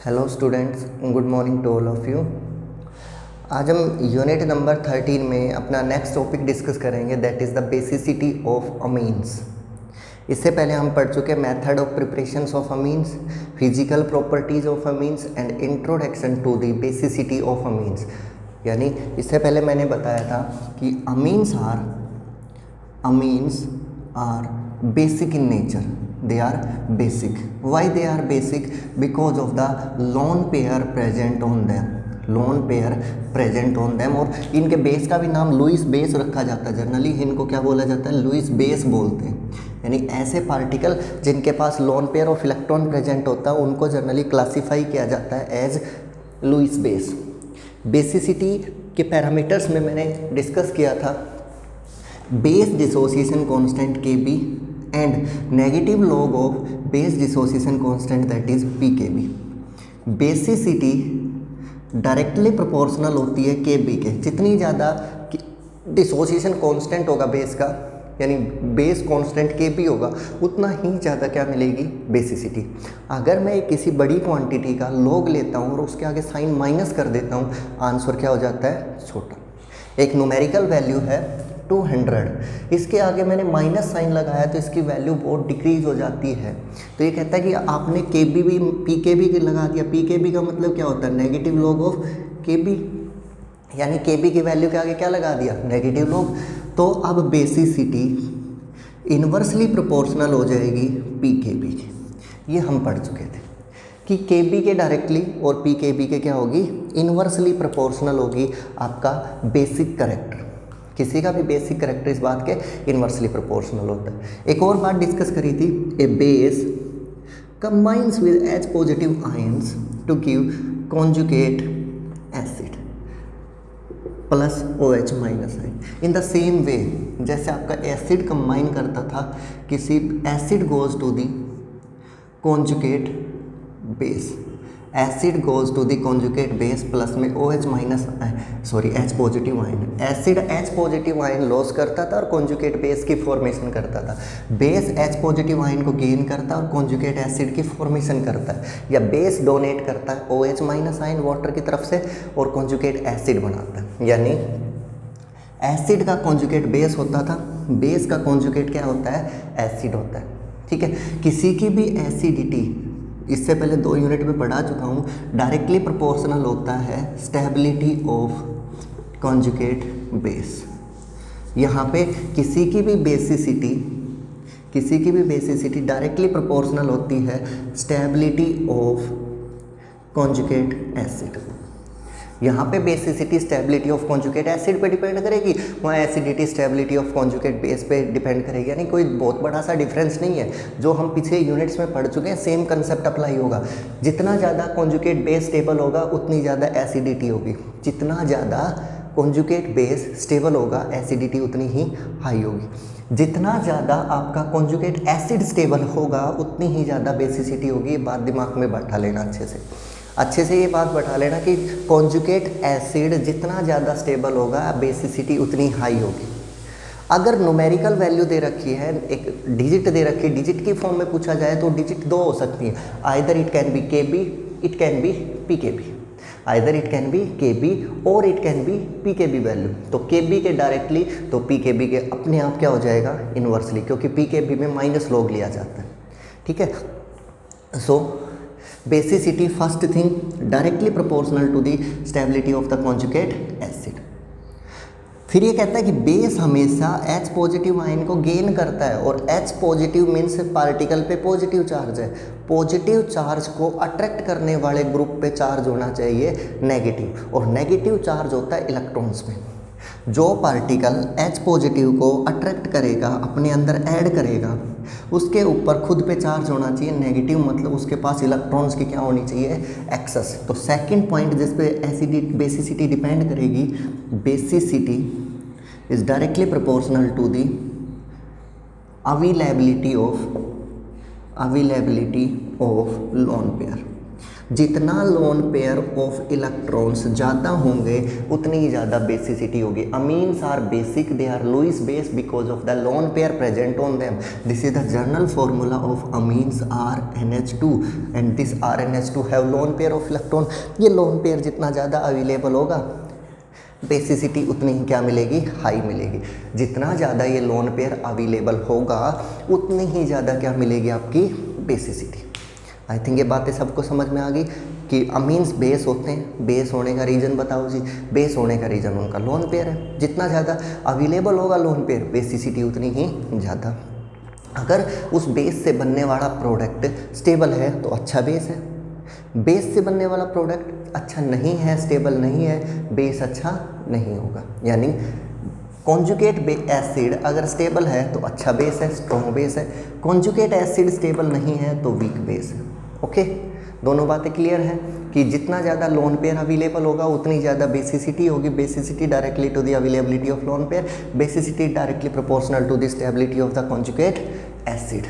Hello students, good morning to all of you. आज हम unit number 13 में अपना नेक्स्ट टॉपिक डिस्कस करेंगे, that is the basicity of amines. इससे पहले हम पढ़ चुके method of preparations of amines, physical properties of amines and introduction to the basicity of amines. यानी इससे पहले मैंने बताया था कि amines are basic in nature, they are basic. Why they are basic? Because of the lone pair present on them. Loan pair present on them. और इनके base का भी नाम लुइस बेस रखा जाता है। जनरली इनको क्या बोला जाता है? लुइस बेस बोलते हैं। यानी ऐसे पार्टिकल जिनके पास lone pair of electron present होता है उनको जनरली क्लासीफाई किया जाता है एज लुइस बेस। बेसिसिटी के पैरामीटर्स में मैंने डिस्कस किया था base dissociation constant Kb and negative log of base dissociation constant that is Pkb। Basicity directly proportional होती है Kb के। जितनी ज़्यादा डिसोसिएशन कांस्टेंट होगा बेस का, यानी बेस कांस्टेंट Kb होगा, उतना ही ज़्यादा क्या मिलेगी? बेसिसिटी। अगर मैं किसी बड़ी क्वांटिटी का लॉग लेता हूँ और उसके आगे साइन माइनस कर देता हूँ, आंसर क्या हो जाता है? छोटा। एक न्यूमेरिकल वैल्यू है 200, इसके आगे मैंने माइनस साइन लगाया तो इसकी वैल्यू बहुत डिक्रीज हो जाती है। तो ये कहता है कि आपने Kb भी Pkb के लगा दिया। Pkb का मतलब क्या होता है? नेगेटिव लॉग ऑफ Kb, यानी Kb की वैल्यू के आगे क्या लगा दिया? Negative log. तो अब बेसिसिटी इन्वर्सली प्रोपोर्शनल हो जाएगी Pkb की। ये हम पढ़ चुके थे कि Kb के डायरेक्टली और Pkb के क्या होगी? इन्वर्सली प्रोपोर्शनल होगी आपका बेसिक करेक्टर। किसी का भी बेसिक करेक्टर इस बात के इन्वर्सली प्रोपोर्शनल होता है। एक और बात डिस्कस करी थी, a base combines with H positive ions to give conjugate acid plus OH minus ion. In the same way जैसे आपका एसिड कंबाइन करता था, किसी acid goes to the conjugate base, acid goes to the conjugate base plus में OH minus H positive ion. Acid H positive ion loss करता था और conjugate base की फॉर्मेशन करता था। बेस H पॉजिटिव आयन को गेन करता है और कॉन्जुगेट एसिड की फॉर्मेशन करता है, या बेस डोनेट करता है OH माइनस आयन वाटर की तरफ से और कॉन्जुगेट एसिड बनाता है। यानी एसिड का कॉन्जुगेट बेस होता था, बेस का कॉन्जुगेट क्या होता है? एसिड होता है। ठीक है। किसी की भी एसिडिटी इससे पहले 2 यूनिट में पढ़ा चुका हूँ, डायरेक्टली प्रोपोर्शनल होता है स्टेबिलिटी ऑफ कॉन्जुगेट बेस। यहाँ पे किसी की भी बेसिसिटी डायरेक्टली प्रोपोर्शनल होती है स्टेबिलिटी ऑफ कॉन्जुगेट एसिड। यहाँ पे basicity stability of conjugate acid पे डिपेंड करेगी, वहाँ acidity stability of conjugate base पे डिपेंड करेगी। यानी कोई बहुत बड़ा सा डिफरेंस नहीं है। जो हम पिछले यूनिट्स में पढ़ चुके हैं सेम कंसेप्ट अप्लाई होगा। जितना ज़्यादा कॉन्जुगेट बेस स्टेबल होगा उतनी ज़्यादा एसिडिटी होगी। जितना ज़्यादा कॉन्जुगेट बेस स्टेबल होगा एसिडिटी उतनी ही हाई होगी। जितना ज़्यादा आपका कॉन्जुगेट एसिड स्टेबल होगा उतनी ही ज़्यादा बेसिसिटी होगी। ये बात दिमाग में बैठा लेना अच्छे से ये बात बैठा लेना कि कॉन्जुगेट एसिड जितना ज़्यादा स्टेबल होगा बेसिसिटी उतनी हाई होगी। अगर न्यूमेरिकल वैल्यू दे रखी है, एक डिजिट दे रखी है, डिजिट की फॉर्म में पूछा जाए तो डिजिट 2 हो सकती है। Either it can be Kb, it can be Pkb। Either it can be Kb और it can be Pkb value. तो Kb के डायरेक्टली तो Pkb के अपने आप क्या हो जाएगा? इन्वर्सली, क्योंकि Pkb में माइनस लॉग लिया जाता है। ठीक है। So basicity first thing directly proportional to the stability of the conjugate acid. फिर ये कहता है कि बेस हमेशा H पॉजिटिव आयन को गेन करता है, और H पॉजिटिव मीन्स पार्टिकल पे पॉजिटिव चार्ज है। पॉजिटिव चार्ज को अट्रैक्ट करने वाले ग्रुप पे चार्ज होना चाहिए नेगेटिव, और नेगेटिव चार्ज होता है इलेक्ट्रॉन्स में। जो पार्टिकल H पॉजिटिव को अट्रैक्ट करेगा, अपने अंदर ऐड करेगा, उसके ऊपर खुद पे चार्ज होना चाहिए नेगेटिव, मतलब उसके पास इलेक्ट्रॉन्स की क्या होनी चाहिए? एक्सेस। तो सेकंड पॉइंट जिस पे बेसिसिटी डिपेंड करेगी, basicity is directly proportional to the availability of lone pair. जितना लोन पेयर ऑफ इलेक्ट्रॉन्स ज़्यादा होंगे उतनी ही ज़्यादा बेसिसिटी होगी। Amines are basic, they are Lewis base because of the lone pair present on them. This is the general formula of amines RnH2 and this RnH2 have lone pair of electron. ये lone pair जितना ज़्यादा available होगा basicity उतनी ही क्या मिलेगी, high मिलेगी। जितना ज़्यादा ये लोन पेयर अवेलेबल होगा उतनी ही ज़्यादा क्या मिलेगी आपकी बेसिसिटी। आई थिंक ये बातें सबको समझ में आ गई कि अमीन्स बेस होते हैं। बेस होने का रीज़न बताओ जी। बेस होने का रीज़न उनका लोन पेयर है। जितना ज़्यादा अवेलेबल होगा लोन पेयर बेसिसिटी उतनी ही ज़्यादा। अगर उस बेस से बनने वाला प्रोडक्ट स्टेबल है तो अच्छा बेस है। बेस से बनने वाला प्रोडक्ट अच्छा नहीं है, स्टेबल नहीं है, बेस अच्छा नहीं होगा। यानी कॉन्जुगेट एसिड अगर स्टेबल है तो अच्छा बेस है, स्ट्रॉन्ग बेस है। कॉन्जुगेट एसिड स्टेबल नहीं है तो वीक बेस है। ओके, दोनों बातें क्लियर हैं कि जितना ज़्यादा लोन पेयर अवेलेबल होगा उतनी ज़्यादा बेसिसिटी होगी। Basicity directly to the availability of lone pair, basicity directly proportional to the stability of the conjugate acid.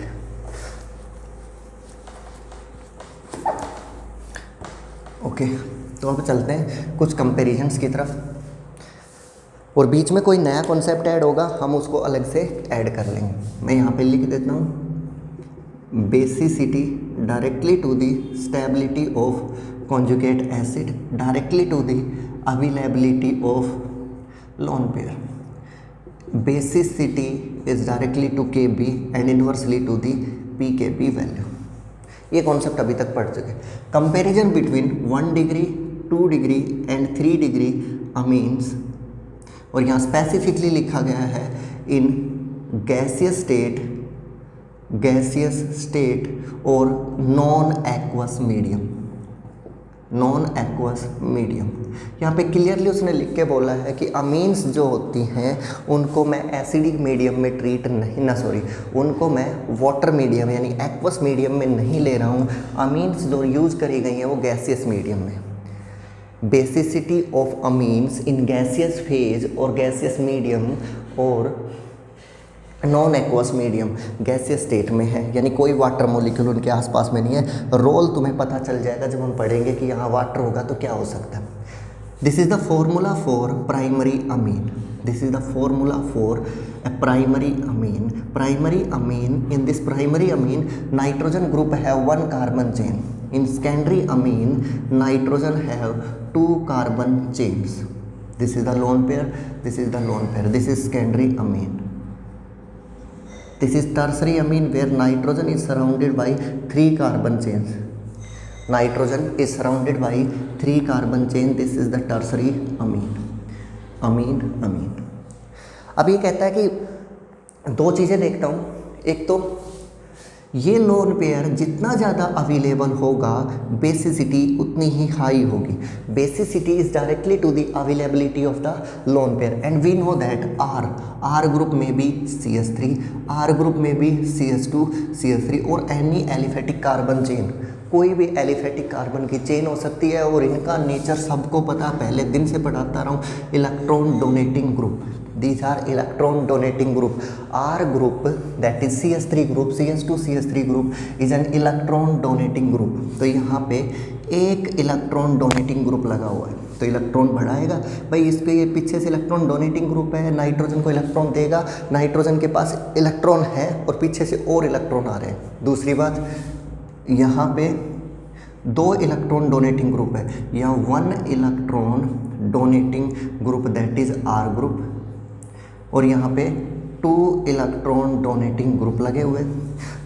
Okay, तो अब चलते हैं कुछ कंपेरिजन्स की तरफ, और बीच में कोई नया कॉन्सेप्ट ऐड होगा हम उसको अलग से ऐड कर लेंगे। मैं यहाँ पे लिख देता हूँ basicity directly to the stability of conjugate acid directly to the availability of lone pair. Basicity is directly to Kb and inversely to the pKb value. ये कॉन्सेप्ट अभी तक पढ़ चुके। Comparison between 1 degree 2 degree and 3 degree amines, और यहाँ specifically लिखा गया है इन गैसियस स्टेट और non aqueous medium. Non aqueous medium यहाँ पे क्लियरली उसने लिख के बोला है कि अमीन्स जो होती हैं उनको मैं एसिडिक मीडियम में ट्रीट नहीं उनको मैं वाटर मीडियम यानी एक्वस मीडियम में नहीं ले रहा हूँ। अमीन्स जो यूज़ करी गई हैं वो गैसियस मीडियम में। Basicity of amines in gaseous phase और गैसियस मीडियम और non aqueous medium gaseous state में है, यानी कोई वाटर मॉलिक्यूल उनके आसपास में नहीं है। रोल तुम्हें पता चल जाएगा जब हम पढ़ेंगे कि यहाँ वाटर होगा तो क्या हो सकता है। This is the formula for primary amine. This is the formula for a primary amine. Primary amine, in this primary amine nitrogen group have 1 carbon chain. In secondary amine nitrogen have 2 carbon chains. This is the lone pair, this is the lone pair, this is secondary amine. This is tertiary amine where nitrogen is surrounded by 3 carbon chains. Nitrogen is surrounded by 3 carbon chain. This is the tertiary amine. amine. अब ये कहता है कि 2 चीज़ें देखता हूँ। एक तो ये लोन पेयर जितना ज़्यादा अवेलेबल होगा बेसिसिटी उतनी ही हाई होगी। Basicity is directly to the availability of the lone pair and we know that R group में भी CH3, R ग्रुप में भी CH2 CH3 और एनी एलिफेटिक कार्बन चेन, कोई भी एलिफेटिक कार्बन की चेन हो सकती है। और इनका नेचर सबको पता, पहले दिन से पढ़ाता रहा हूँ, electron donating group. These are electron donating group. R group that is CH3 group, CH2 CH3 group is an electron donating group. तो यहाँ पे एक इलेक्ट्रॉन डोनेटिंग ग्रुप लगा हुआ है तो इलेक्ट्रॉन बढ़ाएगा भाई। इस पे ये पीछे से इलेक्ट्रॉन डोनेटिंग ग्रुप है, नाइट्रोजन को इलेक्ट्रॉन देगा, नाइट्रोजन के पास इलेक्ट्रॉन है और पीछे से और इलेक्ट्रॉन आ रहे हैं। दूसरी बात, यहाँ पे 2 इलेक्ट्रॉन डोनेटिंग ग्रुप है, यहाँ 1 electron donating group that is R group, और यहाँ पे 2 इलेक्ट्रॉन डोनेटिंग ग्रुप लगे हुए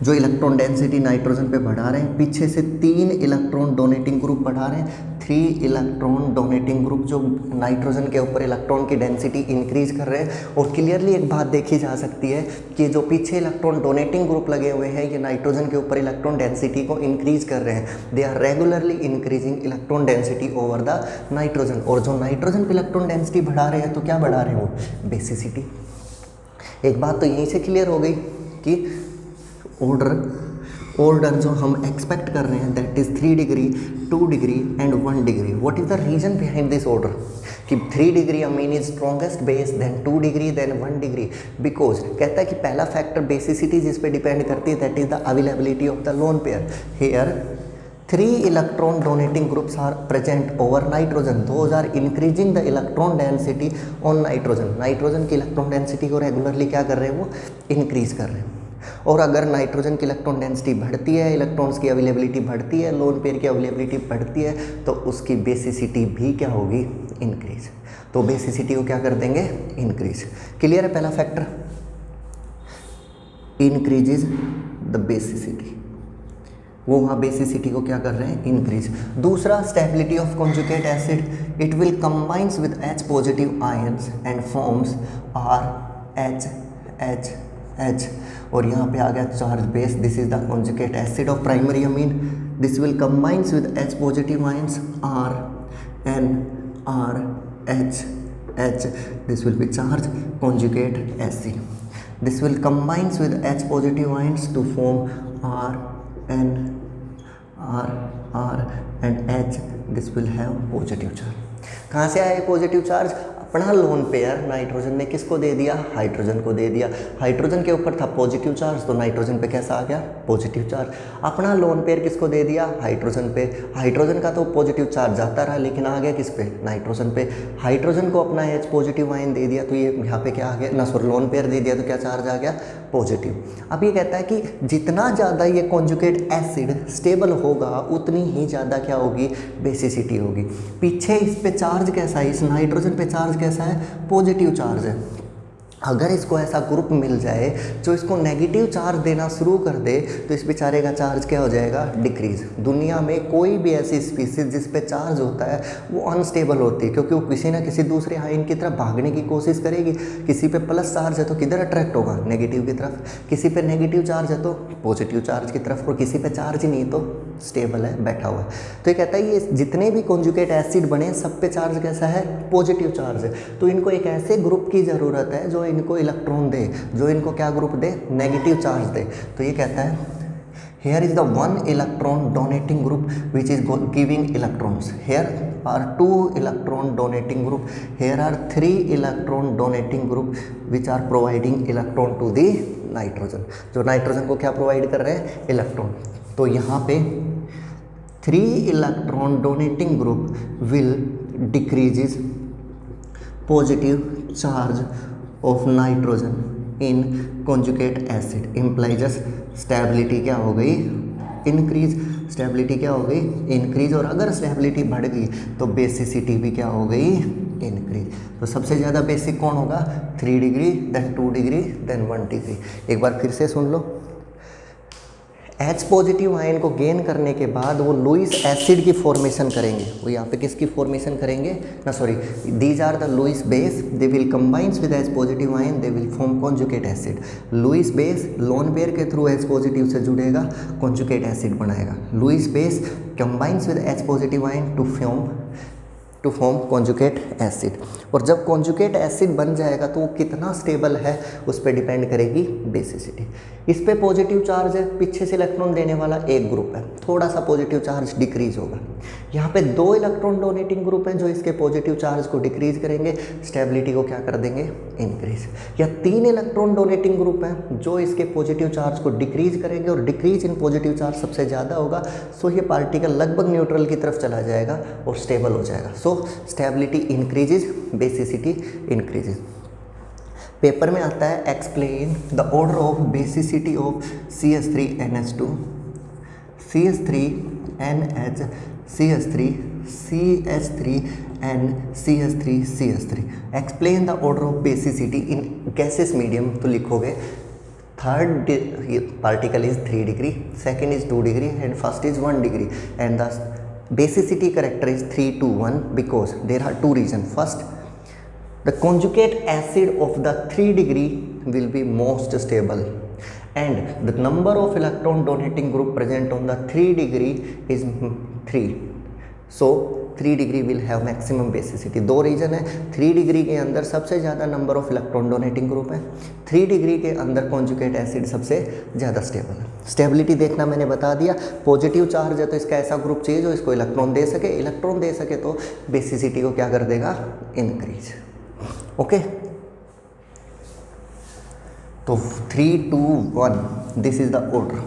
जो इलेक्ट्रॉन डेंसिटी नाइट्रोजन पे बढ़ा रहे हैं। पीछे से 3 इलेक्ट्रॉन डोनेटिंग ग्रुप बढ़ा रहे हैं, 3 इलेक्ट्रॉन डोनेटिंग ग्रुप जो नाइट्रोजन के ऊपर इलेक्ट्रॉन की डेंसिटी इंक्रीज कर रहे हैं। और क्लियरली एक बात देखी जा सकती है कि जो पीछे इलेक्ट्रॉन डोनेटिंग ग्रुप लगे हुए हैं ये नाइट्रोजन के ऊपर इलेक्ट्रॉन डेंसिटी को इंक्रीज कर रहे हैं। They are regularly increasing electron density over the nitrogen. और जो नाइट्रोजन पर इलेक्ट्रॉन डेंसिटी बढ़ा रहे हैं तो क्या बढ़ा रहे हैं वो, बेसिसिटी। एक बात तो यहीं से क्लियर हो गई कि ऑर्डर जो हम एक्सपेक्ट कर रहे हैं that is 3 degree 2 degree and 1 degree. What is the reason behind this order कि 3 degree amine is strongest base then 2 degree then 1 degree. Because कहता है कि पहला फैक्टर बेसिसिटी जिस पे डिपेंड करती है that is the availability of the lone pair. Here 3 electron donating groups are present over nitrogen. Those are increasing the electron density on nitrogen. Nitrogen की electron density को रेगुलरली क्या कर रहे हैं, वो इंक्रीज कर रहे हैं. और अगर नाइट्रोजन की इलेक्ट्रॉन डेंसिटी बढ़ती है, इलेक्ट्रॉन्स की अवेलेबिलिटी बढ़ती है, लोन पेयर की अवेलेबिलिटी बढ़ती है, तो उसकी बेसिसिटी भी क्या होगी, इंक्रीज. तो बेसिसिटी को क्या कर देंगे, इंक्रीज. क्लियर है पहला फैक्टर, इंक्रीजेज द बेसिसिटी. वो वहाँ बेसिसिटी को क्या कर रहे हैं, इंक्रीज. दूसरा, stability of conjugate acid. It will combines with H positive ions and forms RH. और यहाँ पे आ गया charge base. This is the conjugate acid of primary amine. This will combines with H positive ions RNRH. This will B charge conjugate acid. This will combines with H positive ions to form R and H. This will have positive charge. कहाँ से आया positive charge, अपना lone pair nitrogen ने किसको दे दिया, hydrogen को दे दिया. Hydrogen के ऊपर था पॉजिटिव चार्ज, तो नाइट्रोजन पे कैसा आ गया, पॉजिटिव चार्ज. अपना लोन पेयर किसको दे दिया, हाइड्रोजन पे. हाइड्रोजन का तो पॉजिटिव चार्ज जाता रहा, लेकिन आ गया किस पे, नाइट्रोजन पे. हाइड्रोजन को अपना H पॉजिटिव आयन दे दिया, तो ये यहाँ पे क्या आ गया ना, सॉरी लोन पेयर दे दिया, तो क्या चार्ज आ गया, पॉजिटिव. अब ये कहता है कि जितना ज़्यादा ये कॉन्जुगेट एसिड स्टेबल होगा, उतनी ही ज़्यादा क्या होगी, बेसिसिटी होगी. पीछे इस पे चार्ज कैसा है, इस नाइट्रोजन पे चार्ज कैसा है, पॉजिटिव चार्ज है. अगर इसको ऐसा ग्रुप मिल जाए जो इसको नेगेटिव चार्ज देना शुरू कर दे, तो इस बेचारे का चार्ज क्या हो जाएगा, डिक्रीज. दुनिया में कोई भी ऐसी स्पीसीज जिस पे चार्ज होता है वो अनस्टेबल होती है, क्योंकि वो किसी ना किसी दूसरे आयन की तरफ भागने की कोशिश करेगी. किसी पे प्लस चार्ज है तो किधर अट्रैक्ट होगा, नेगेटिव की तरफ. किसी पे नेगेटिव चार्ज है तो पॉजिटिव चार्ज की तरफ. और किसी पे चार्ज ही नहीं तो स्टेबल है, बैठा हुआ है. तो ये कहता है ये जितने भी कॉन्जुगेट एसिड बने, सब पे चार्ज कैसा है, पॉजिटिव चार्ज है. तो इनको एक ऐसे ग्रुप की ज़रूरत है जो इनको इलेक्ट्रॉन दे, जो इनको क्या ग्रुप दे, नेगेटिव चार्ज दे. तो ये कहता है here is the one electron donating group which is giving electrons. Here are 2 electron donating group. Here are 3 electron donating group which are providing electron to the nitrogen. जो nitrogen को क्या provide कर रहे हैं, इलेक्ट्रॉन. तो यहाँ पे 3 electron donating group will decreases positive charge of nitrogen in conjugate acid, implies stability क्या हो गई, इंक्रीज. स्टेबिलिटी क्या हो गई, इंक्रीज. और अगर स्टेबिलिटी बढ़ गई तो बेसिसिटी भी क्या हो गई, इंक्रीज. तो सबसे ज़्यादा बेसिक कौन होगा, 3 degree, then 2 degree, then 1 degree. एक बार फिर से सुन लो. H पॉजिटिव आयन को गेन करने के बाद वो लुईस एसिड की फॉर्मेशन करेंगे. वो यहाँ पे किसकी फॉर्मेशन करेंगे ना, sorry, these are the Lewis base. They will combines with H positive ion, they will form conjugate acid. Lewis base lone pair के थ्रू H पॉजिटिव से जुड़ेगा, कॉन्जुगेट एसिड बनाएगा. Lewis base combines with H positive ion to form conjugate acid. और जब conjugate acid बन जाएगा तो वो कितना स्टेबल है उस पर डिपेंड करेगी बेसिसिटी. इस पे पॉजिटिव चार्ज है, पीछे से इलेक्ट्रॉन देने वाला एक ग्रुप है, थोड़ा सा पॉजिटिव चार्ज डिक्रीज होगा. यहाँ पे 2 इलेक्ट्रॉन डोनेटिंग ग्रुप हैं जो इसके पॉजिटिव चार्ज को डिक्रीज करेंगे, स्टेबिलिटी को क्या कर देंगे, इंक्रीज. या 3 इलेक्ट्रॉन डोनेटिंग ग्रुप हैं जो इसके पॉजिटिव चार्ज को डिक्रीज करेंगे, और डिक्रीज इन पॉजिटिव चार्ज सबसे ज़्यादा होगा. सो ये पार्टिकल लगभग न्यूट्रल की तरफ चला जाएगा और स्टेबल हो जाएगा. So stability increases, basicity increases. Paper में आता है explain the order of basicity of CH3NH2, CH3NH, CH3, CH3N, CH3, explain the order of basicity in gases medium. तो लिखोगे third particle is 3 degree, second is 2 degree and first is 1 degree. And the basicity character is 3 to 1 because there are 2 reasons. First, the conjugate acid of the 3 degree will be most stable, and the number of electron donating group present on the 3 degree is 3. So 3 degree will have maximum basicity. 2 reason है. 3 degree के अंदर सबसे ज़्यादा number of electron donating group है. 3 degree के अंदर conjugate acid सबसे ज़्यादा स्टेबल है. स्टेबिलिटी देखना मैंने बता दिया. पॉजिटिव चार्ज है तो इसका ऐसा ग्रुप चाहिए जो इसको इलेक्ट्रॉन दे सके. इलेक्ट्रॉन दे सके तो बेसिसिटी को क्या कर देगा, इंक्रीज. ओके, तो 3 2 1 this is the order.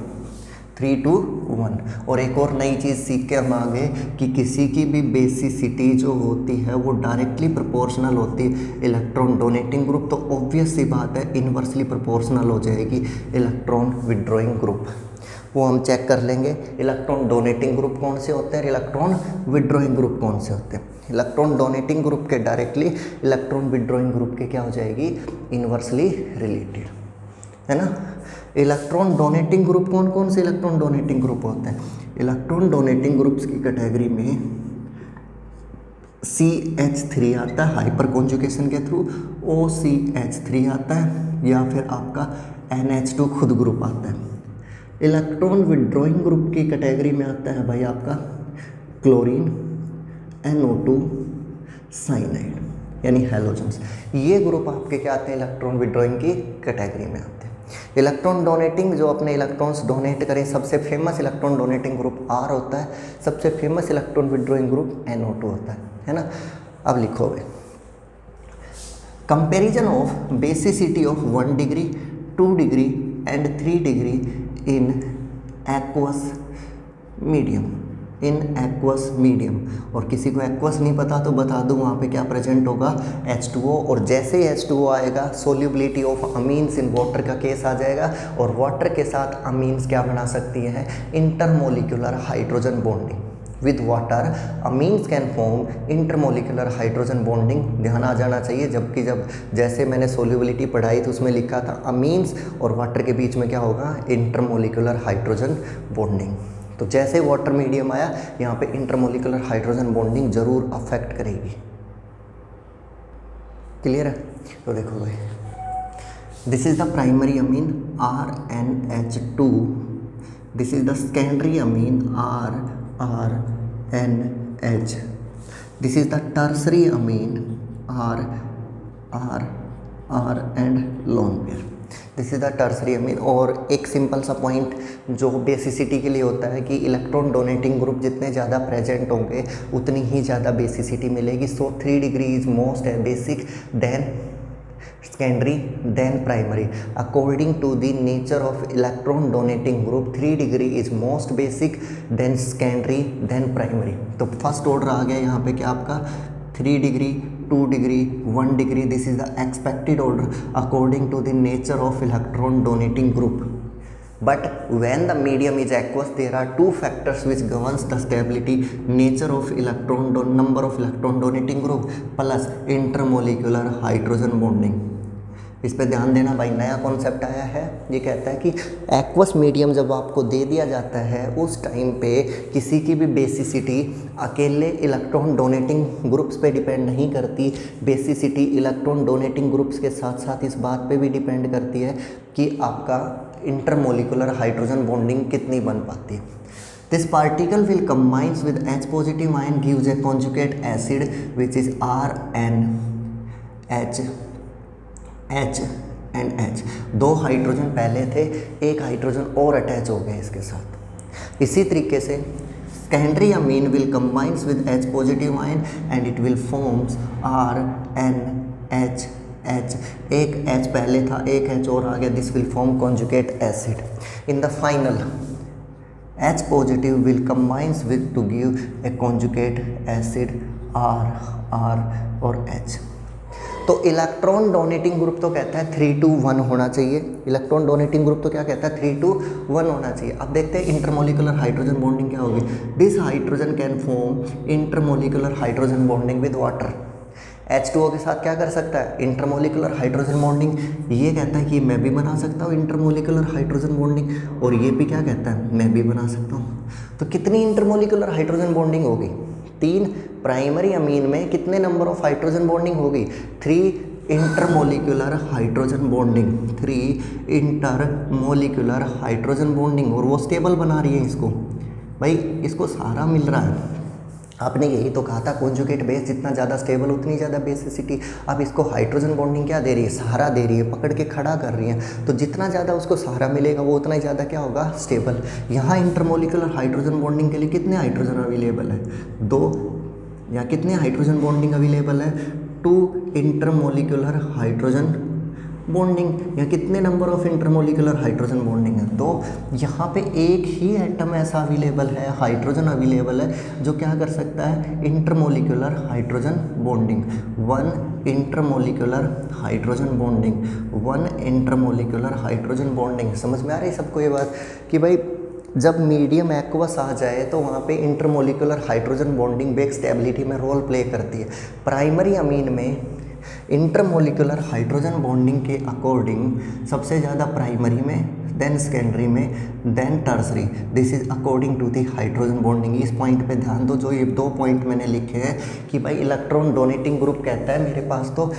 3 to 1। और एक और नई चीज़ सीख के हम आगे कि किसी की भी बेसिसिटी जो होती है वो डायरेक्टली प्रोपोर्शनल होती है इलेक्ट्रॉन डोनेटिंग ग्रुप, तो ऑब्वियस सी बात है इन्वर्सली प्रोपोर्शनल हो जाएगी इलेक्ट्रॉन विड्रॉइंग ग्रुप। वो हम चेक कर लेंगे इलेक्ट्रॉन डोनेटिंग ग्रुप कौन से होते हैं, इलेक्ट्रॉन विड्रॉइंग ग्रुप कौन से होते हैं। इलेक्ट्रॉन डोनेटिंग ग्रुप के डायरेक्टली इलेक्ट्रॉन विड्रॉइंग ग्रुप के क्या हो जाएगी, इन्वर्सली रिलेटेड, है ना। इलेक्ट्रॉन डोनेटिंग ग्रुप कौन कौन से इलेक्ट्रॉन डोनेटिंग ग्रुप होते हैं, इलेक्ट्रॉन डोनेटिंग ग्रुप्स की कैटेगरी में CH3 आता है हाइपर कॉन्जुगेशन के थ्रू, OCH3 आता है, या फिर आपका NH2 खुद ग्रुप आता है। इलेक्ट्रॉन विड्रॉइंग ग्रुप की कैटेगरी में आता है भाई आपका क्लोरीन, NO2 साइनाइड यानी हैलोजन्स। ये ग्रुप आपके क्या आते हैं, इलेक्ट्रॉन विड्रॉइंग की कैटेगरी में आते हैं। इलेक्ट्रॉन डोनेटिंग जो अपने इलेक्ट्रॉन्स डोनेट करें, सबसे famous electron donating group R होता है, सबसे famous electron withdrawing group NO2 होता है ना। अब लिखोगे comparison of basicity of 1 degree 2 degree and 3 degree in aqueous medium, in aqueous medium. और किसी को एक्वस नहीं पता तो बता दूं वहाँ पे क्या प्रेजेंट होगा, H2O। और जैसे ही H2O आएगा solubility of amines in water का केस आ जाएगा, और वाटर के साथ अमीन्स क्या बना सकती हैं, intermolecular hydrogen bonding. With water amines can form intermolecular hydrogen bonding. ध्यान आ जाना चाहिए, जबकि जब जैसे मैंने सोल्यूबिलिटी पढ़ाई तो उसमें लिखा था अमीन्स और वाटर के बीच में क्या होगा, इंटरमोलिकुलर हाइड्रोजन बॉन्डिंग। तो जैसे वाटर मीडियम आया यहाँ पे इंटरमोलिकुलर हाइड्रोजन बॉन्डिंग जरूर अफेक्ट करेगी। क्लियर है। तो देखो भाई, this is the primary amine RNH2, this is the secondary amine RNH, this is the tertiary amine R and lone pair, this is the tertiary amine. और एक simple सा point जो बेसिसिटी के लिए होता है कि इलेक्ट्रॉन डोनेटिंग ग्रुप जितने ज़्यादा प्रेजेंट होंगे उतनी ही ज़्यादा बेसिसिटी मिलेगी। So 3 degree is most basic then secondary then primary according to the nature of electron donating group 3 degree is most basic then secondary then primary। तो फर्स्ट ऑर्डर आ गया यहाँ पे क्या आपका 3 degree 2 degree 1 degree, this is the expected order according to the nature of electron donating group. But when the medium is aqueous, there are 2 factors which governs the stability, nature of number of electron donating group plus intermolecular hydrogen bonding। इस पे ध्यान देना भाई, नया concept आया है। ये कहता है कि एक्वस मीडियम जब आपको दे दिया जाता है उस टाइम पे किसी की भी बेसिसिटी अकेले इलेक्ट्रॉन डोनेटिंग ग्रुप्स पे डिपेंड नहीं करती। बेसिसिटी इलेक्ट्रॉन डोनेटिंग ग्रुप्स के साथ साथ इस बात पे भी डिपेंड करती है कि आपका इंटरमोलिकुलर हाइड्रोजन बॉन्डिंग कितनी बन पाती है। This particle will combines with H positive ion gives a conjugate acid which is RNH H and H। 2 hydrogen पहले थे, एक हाइड्रोजन और अटैच हो गए इसके साथ। इसी तरीके से secondary amine will combines with H positive ion and it will forms RNH H। एक H पहले था, एक H और आ गया, this will form conjugate acid. In the final H positive will combines with to give a conjugate acid R और H। तो electron donating group तो कहता है 3 to 1 होना चाहिए। इलेक्ट्रॉन डोनेटिंग ग्रुप तो क्या कहता है 3 to 1 होना चाहिए। अब देखते हैं इंटरमोलिकुलर हाइड्रोजन बॉन्डिंग क्या होगी। This hydrogen can form intermolecular hydrogen bonding with water. H2O के साथ क्या कर सकता है, इंटरमोलिकुलर हाइड्रोजन बॉन्डिंग। ये कहता है कि मैं भी बना सकता हूँ इंटरमोलिकुलर हाइड्रोजन बॉन्डिंग, और ये भी क्या कहता है, मैं भी बना सकता हूँ। तो कितनी इंटरमोलिकुलर हाइड्रोजन बॉन्डिंग होगी, 3। प्राइमरी अमीन में कितने नंबर ऑफ हाइड्रोजन बॉन्डिंग होगी, 3 intermolecular hydrogen bonding, 3 intermolecular hydrogen bonding. और वो स्टेबल बना रही है इसको, भाई इसको सहारा मिल रहा है। आपने यही तो कहा था कॉन्जुगेट बेस जितना ज़्यादा स्टेबल उतनी ज़्यादा बेसिसिटी। अब इसको हाइड्रोजन बॉन्डिंग क्या दे रही है, सहारा दे रही है, पकड़ के खड़ा कर रही है। तो जितना ज़्यादा उसको सहारा मिलेगा वो उतना ही ज़्यादा क्या होगा, स्टेबल। यहाँ इंटरमोलिकुलर हाइड्रोजन बॉन्डिंग के लिए कितने हाइड्रोजन अवेलेबल है, 2। या कितने हाइड्रोजन बॉन्डिंग अवेलेबल है, 2 इंटरमोलिकुलर हाइड्रोजन बॉन्डिंग, या कितने number of intermolecular hydrogen bonding है। तो यहाँ पे एक ही एटम ऐसा अवेलेबल है, हाइड्रोजन अवेलेबल है जो क्या कर सकता है, intermolecular hydrogen bonding. One intermolecular hydrogen bonding, one intermolecular hydrogen bonding. समझ में आ रही है सबको ये बात कि भाई जब मीडियम एक्वस आ जाए तो वहाँ पे intermolecular hydrogen bonding back stability में रोल प्ले करती है। प्राइमरी अमीन में इंटरमोलिकुलर हाइड्रोजन बॉन्डिंग के अकॉर्डिंग सबसे ज़्यादा प्राइमरी में, देन सेकेंडरी में, then tertiary. This is according to the hydrogen bonding. इस पॉइंट पे ध्यान दो, जो ये 2 पॉइंट मैंने लिखे हैं कि भाई इलेक्ट्रॉन डोनेटिंग ग्रुप कहता है मेरे पास तो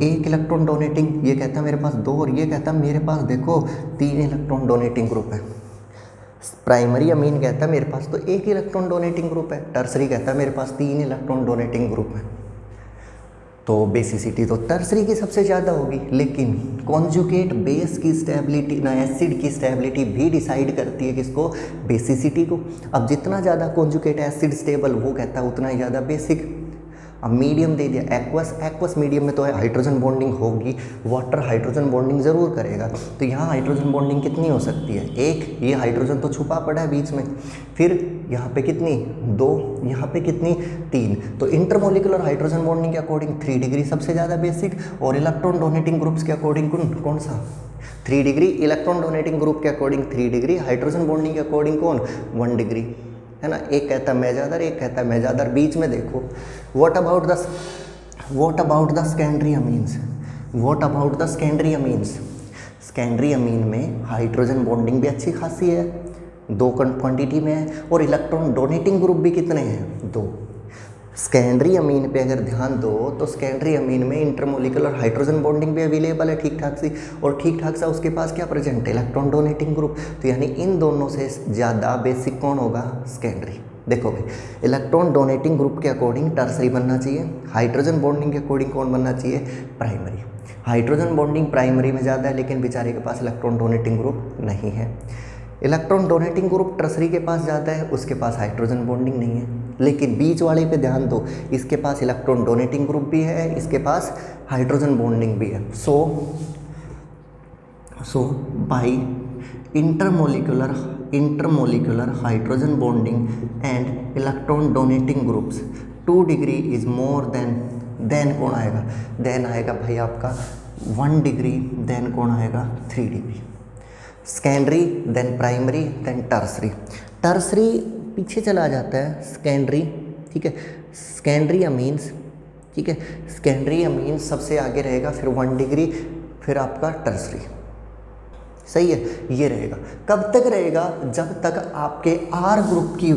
एक इलेक्ट्रॉन डोनेटिंग, ये कहता है मेरे पास 2, और ये कहता है मेरे पास देखो 3 इलेक्ट्रॉन डोनेटिंग ग्रुप है। प्राइमरी अमीन कहता है मेरे पास तो 1 इलेक्ट्रॉन डोनेटिंग ग्रुप है, टर्सरी कहता है मेरे पास 3 इलेक्ट्रॉन डोनेटिंग ग्रुप है। तो बेसिसिटी तो टर्सरी की सबसे ज़्यादा होगी, लेकिन कॉन्जुगेट बेस की स्टेबिलिटी ना एसिड की स्टेबिलिटी भी डिसाइड करती है किसको, बेसिसिटी को। अब जितना ज़्यादा कॉन्जुगेट एसिड स्टेबल वो कहता है उतना ही ज़्यादा बेसिक। अब मीडियम दे दिया एक्वस मीडियम में तो हाइड्रोजन बॉन्डिंग होगी, वाटर हाइड्रोजन बॉन्डिंग ज़रूर करेगा। तो यहाँ हाइड्रोजन बॉन्डिंग कितनी हो सकती है, 1, ये हाइड्रोजन तो छुपा पड़ा है बीच में, फिर यहाँ पे कितनी 2, यहाँ पे कितनी 3। तो इंटरमोलिकुलर हाइड्रोजन बॉन्डिंग के अकॉर्डिंग 3 डिग्री सबसे ज़्यादा बेसिक, और इलेक्ट्रॉन डोनेटिंग ग्रुप्स के अकॉर्डिंग कौन सा 3 डिग्री, इलेक्ट्रॉन डोनेटिंग ग्रुप के अकॉर्डिंग 3 डिग्री, हाइड्रोजन बॉन्डिंग के अकॉर्डिंग कौन 1 डिग्री, है ना। एक कहता है मैं ज़्यादा, एक कहता है मैं ज़्यादा, बीच में देखो। What about the secondary amines, what about the secondary amines. Secondary amine में हाइड्रोजन बॉन्डिंग भी अच्छी खासी है, 2 क्वांटिटी में है, और इलेक्ट्रॉन डोनेटिंग ग्रुप भी कितने हैं 2। सेकेंडरी अमीन पे अगर ध्यान दो तो सेकेंडरी अमीन में इंटरमोलिकुलर हाइड्रोजन बॉन्डिंग भी अवेलेबल है ठीक ठाक सी, और ठीक ठाक सा उसके पास क्या प्रेजेंट है, इलेक्ट्रॉन डोनेटिंग ग्रुप। तो यानी इन दोनों से ज़्यादा बेसिक कौन होगा, सेकेंडरी। देखो भाई इलेक्ट्रॉन डोनेटिंग ग्रुप के अकॉर्डिंग टर्सरी बनना चाहिए, हाइड्रोजन बॉन्डिंग के अकॉर्डिंग कौन बनना चाहिए, प्राइमरी। हाइड्रोजन बॉन्डिंग प्राइमरी में ज़्यादा है, लेकिन बेचारे के पास इलेक्ट्रॉन डोनेटिंग ग्रुप नहीं है। इलेक्ट्रॉन डोनेटिंग ग्रुप टर्सरी के पास ज़्यादा है, उसके पास हाइड्रोजन बॉन्डिंग नहीं है। लेकिन बीच वाले पे ध्यान दो, इसके पास इलेक्ट्रॉन डोनेटिंग ग्रुप भी है, इसके पास हाइड्रोजन बॉन्डिंग भी है। So by intermolecular hydrogen bonding and electron donating groups 2 degree is more than कौन आएगा, देन आएगा भाई आपका 1 डिग्री, देन कौन आएगा 3 degree. Secondary, then primary, then tertiary. Tertiary पीछे चला जाता है, सेकेंडरी, ठीक है, सेकेंडरी अमीन्स, ठीक है, सेकेंडरी अमीन्स सबसे आगे रहेगा, फिर 1 डिग्री, फिर आपका टर्सरी। सही है, ये रहेगा। कब तक रहेगा, जब तक आपके R ग्रुप की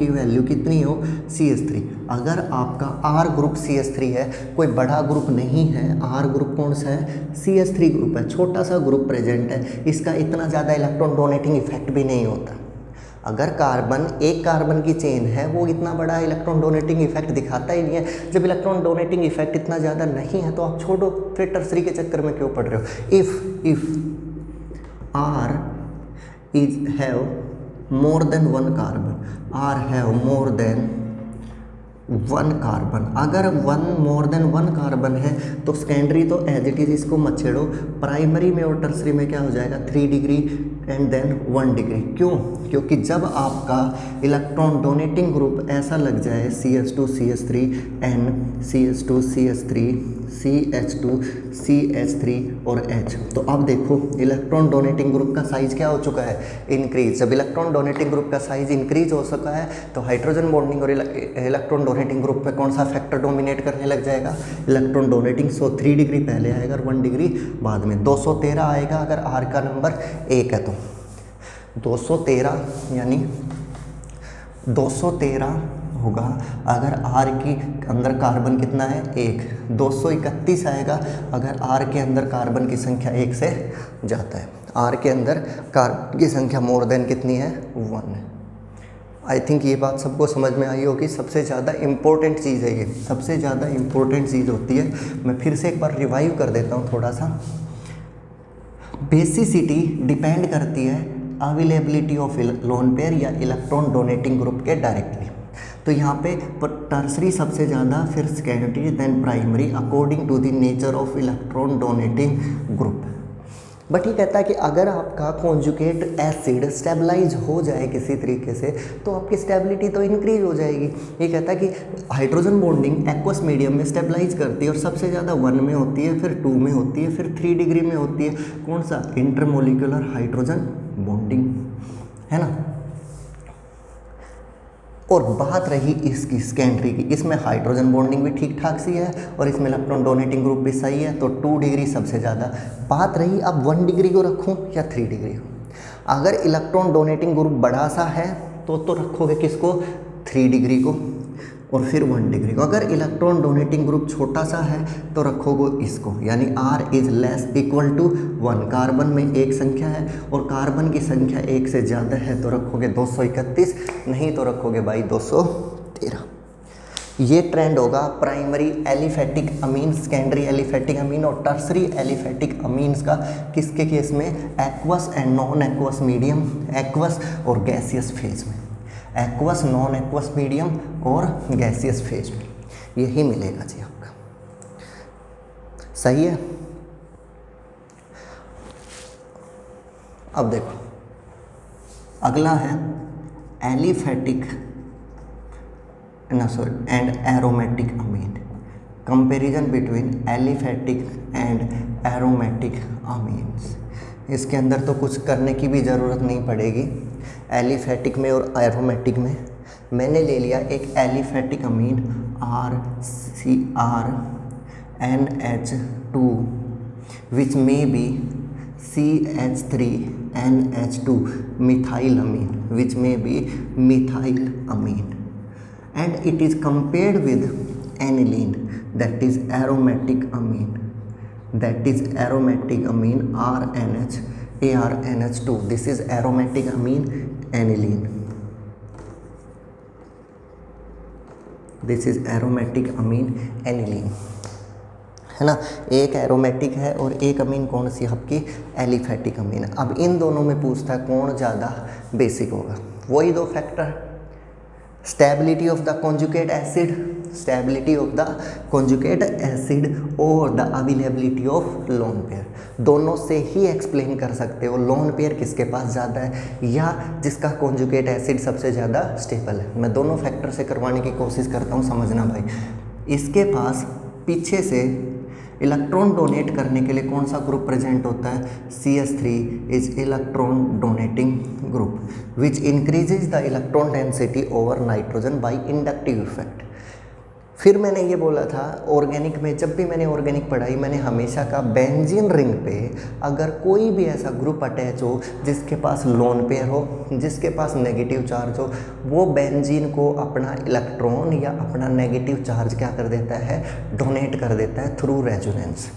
वैल्यू कितनी हो, CH3। अगर आपका R ग्रुप CH3 है, कोई बड़ा ग्रुप नहीं है, R ग्रुप कौन सा है, CH3 ग्रुप है, छोटा सा ग्रुप प्रेजेंट है, इसका इतना ज़्यादा इलेक्ट्रॉन डोनेटिंग इफेक्ट भी नहीं होता। अगर एक कार्बन की चेन है, वो इतना बड़ा इलेक्ट्रॉन डोनेटिंग इफेक्ट दिखाता ही नहीं है। जब इलेक्ट्रॉन डोनेटिंग इफेक्ट इतना ज़्यादा नहीं है तो आप छोड़ो, फिर टर्सरी के चक्कर में क्यों पड़ रहे हो। If R have more than 1 carbon, R have more than 1 carbon, अगर मोर देन 1 कार्बन है तो सेकेंडरी तो एज इट इज़, इसको मत छेड़ो। प्राइमरी में और टर्सरी में क्या हो जाएगा, 3 डिग्री एंड देन 1 डिग्री। क्यों, क्योंकि जब आपका इलेक्ट्रॉन डोनेटिंग ग्रुप ऐसा लग जाए CH2 CH3 N CH2 CH3 CH2 CH3 और H, तो अब देखो इलेक्ट्रॉन डोनेटिंग ग्रुप का साइज क्या हो चुका है, इंक्रीज। जब इलेक्ट्रॉन डोनेटिंग ग्रुप का साइज इंक्रीज हो सका है तो हाइड्रोजन बॉन्डिंग और इलेक्ट्रॉन डोनेटिंग ग्रुप पे कौन सा फैक्टर डोमिनेट करने लग जाएगा, इलेक्ट्रॉन डोनेटिंग। सो 3 डिग्री पहले आएगा और 1 डिग्री बाद में। 213 आएगा अगर R का नंबर 1 है तो 213, यानी 213 होगा अगर R के अंदर कार्बन कितना है 1। 231 आएगा अगर R के अंदर कार्बन की संख्या 1 से जाता है। R के अंदर कार्बन की संख्या मोर देन कितनी है, 1 है। आई थिंक ये बात सबको समझ में आई होगी। सबसे ज़्यादा इम्पोर्टेंट चीज़ है ये, सबसे ज़्यादा इम्पोर्टेंट चीज़ होती है। मैं फिर से एक बार रिवाइव कर देता हूँ थोड़ा सा। बेसिसिटी डिपेंड करती है अवेलेबिलिटी ऑफ लोन पेयर या इलेक्ट्रॉन डोनेटिंग ग्रुप के डायरेक्टली। तो यहाँ पे टर्सरी सबसे ज़्यादा, फिर secondary, then primary according to the nature of electron donating group. But ये कहता है कि अगर आपका कॉन्जुगेट एसिड स्टेबलाइज हो जाए किसी तरीके से तो आपकी स्टेबिलिटी तो इंक्रीज हो जाएगी। ये कहता है कि हाइड्रोजन बॉन्डिंग एक्वस मीडियम में स्टेबलाइज करती है और सबसे ज़्यादा 1 में होती है, फिर 2 में होती है, फिर 3 डिग्री में होती है। कौन सा? इंटरमोलिकुलर हाइड्रोजन बॉन्डिंग, है ना। और बात रही इसकी सेकेंडरी की, इसमें हाइड्रोजन बॉन्डिंग भी ठीक ठाक सी है और इसमें इलेक्ट्रॉन डोनेटिंग ग्रुप भी सही है, तो 2 डिग्री सबसे ज़्यादा। बात रही अब 1 डिग्री को रखूँ या 3 डिग्री को। अगर इलेक्ट्रॉन डोनेटिंग ग्रुप बड़ा सा है तो रखोगे किसको? 3 डिग्री को, और फिर 1 डिग्री को। अगर इलेक्ट्रॉन डोनेटिंग ग्रुप छोटा सा है तो रखोगे इसको, यानी R is less equal to 1। Carbon में एक संख्या है और कार्बन की संख्या 1 से ज़्यादा है तो रखोगे 231, नहीं तो रखोगे भाई 213। ये ट्रेंड होगा प्राइमरी एलिफेटिक अमीन, सेकेंडरी एलिफेटिक अमीन और टर्सरी एलिफेटिक अमीन्स का। किसके केस में? Aqueous and non aqueous medium, aqueous और गैसियस फेज में, एक्वस, नॉन एक्वस मीडियम और गैसियस फेज में, यही मिलेगा जी आपका। सही है। अब देखो अगला है aliphatic and aromatic amine, comparison between aliphatic and aromatic amines. इसके अंदर तो कुछ करने की भी ज़रूरत नहीं पड़ेगी। एलिफेटिक में और एरोमेटिक में मैंने ले लिया एक aliphatic amine RCrNH2 which may be CH3NH2 methyl amine, which may be methyl amine, and it is compared with aniline, that is aromatic amine, ARNH2. This is aromatic amine aniline. This is aromatic amine aniline, है ना। एक aromatic है और एक अमीन कौन सी आपकी? Aliphatic अमीन। अब इन दोनों में पूछता है कौन ज़्यादा बेसिक होगा। वही 2 factor, stability of the conjugate acid, stability of the conjugate acid और the availability of lone pair. दोनों से ही एक्सप्लेन कर सकते हो लोन पेयर किसके पास ज़्यादा है या जिसका कॉन्जुगेट एसिड सबसे ज़्यादा स्टेबल है। मैं दोनों फैक्टर से करवाने की कोशिश करता हूँ, समझना भाई। इसके पास पीछे से इलेक्ट्रॉन डोनेट करने के लिए कौन सा ग्रुप प्रेजेंट होता है? CH3 is electron donating group which increases the electron density over nitrogen by inductive effect. फिर मैंने ये बोला था ऑर्गेनिक में, जब भी मैंने ऑर्गेनिक पढ़ाई मैंने हमेशा का बेंजीन रिंग पे अगर कोई भी ऐसा ग्रुप अटैच हो जिसके पास लोन पेयर हो, जिसके पास नेगेटिव चार्ज हो, वो बेंजीन को अपना इलेक्ट्रॉन या अपना नेगेटिव चार्ज क्या कर देता है? डोनेट कर देता है through resonance.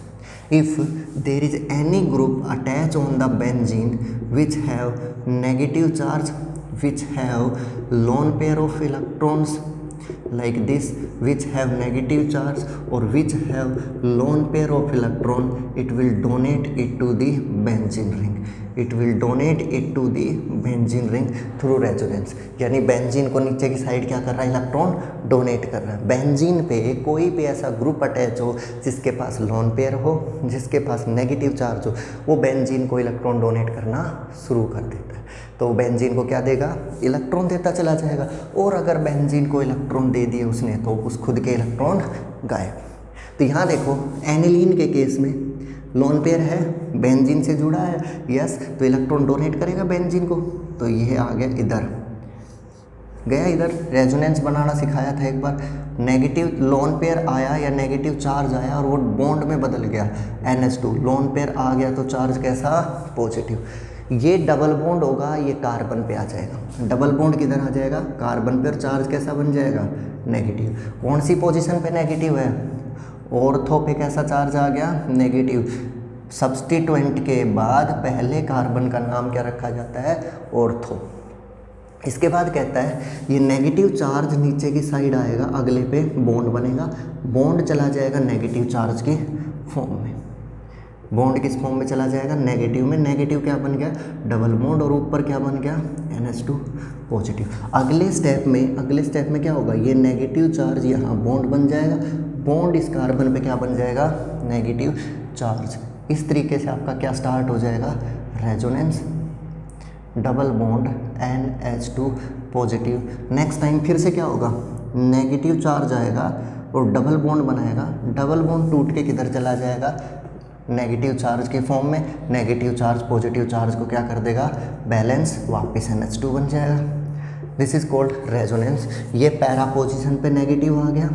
If there is any group attached on the benzene which have negative charge, which have lone pair of electrons like this, which have negative charge or which have lone pair of electron, it will donate it to the benzene ring. It will donate it to the benzene ring through resonance। यानी benzene को नीचे की side क्या कर रहा है? Electron donate कर रहा है। बेंजीन पे कोई भी ऐसा ग्रुप अटैच हो जिसके पास लोन पेयर हो, जिसके पास नेगेटिव चार्ज हो, वो बेंजीन को इलेक्ट्रॉन डोनेट करना शुरू कर देता है। तो बेंजीन को क्या देगा? इलेक्ट्रॉन देता चला जाएगा। और अगर बेंजीन को इलेक्ट्रॉन दे दिए उसने तो उस खुद के इलेक्ट्रॉन गायब। तो यहाँ देखो एनिलीन के केस में लोन पेयर है, बेंजीन से जुड़ा है, यस, तो इलेक्ट्रॉन डोनेट करेगा बेंजीन को। तो ये आ गया इधर, गया इधर। रेजोनेंस बनाना सिखाया था एक बार। नेगेटिव लोन पेयर आया या नेगेटिव चार्ज आया और वो बॉन्ड में बदल गया NH2, लोन पेयर आ गया तो चार्ज कैसा? पॉजिटिव। ये डबल बॉन्ड होगा, ये कार्बन पे आ जाएगा। डबल बॉन्ड किधर आ जाएगा? कार्बन पे, और चार्ज कैसा बन जाएगा? नेगेटिव। कौन सी पोजीशन पे नेगेटिव है? ऑर्थो पे कैसा चार्ज आ गया? नेगेटिव। सब्स्टिट्यूएंट के बाद पहले कार्बन का नाम क्या रखा जाता है? ऑर्थो। इसके बाद कहता है ये नेगेटिव चार्ज नीचे की साइड आएगा, अगले पे बॉन्ड बनेगा, बॉन्ड चला जाएगा नेगेटिव चार्ज के फॉर्म में। बॉन्ड किस फॉर्म में चला जाएगा, नेगेटिव में। नेगेटिव क्या बन गया, डबल बॉन्ड, और ऊपर क्या बन गया, NH2 पॉजिटिव। अगले स्टेप में क्या होगा, ये नेगेटिव चार्ज यहाँ बॉन्ड बन जाएगा, बॉन्ड इस कार्बन पे क्या बन जाएगा, नेगेटिव चार्ज। इस तरीके से आपका क्या स्टार्ट हो जाएगा, resonance, double bond NH2 positive. Next time फिर से क्या होगा, नेगेटिव चार्ज आएगा और डबल बॉन्ड बनाएगा, डबल बॉन्ड टूट के किधर चला जाएगा, नेगेटिव चार्ज के फॉर्म में। नेगेटिव चार्ज पॉजिटिव चार्ज को क्या कर देगा, बैलेंस, वापस NH2 बन जाएगा। This is called resonance. ये पैरा पोजीशन पे नेगेटिव आ गया,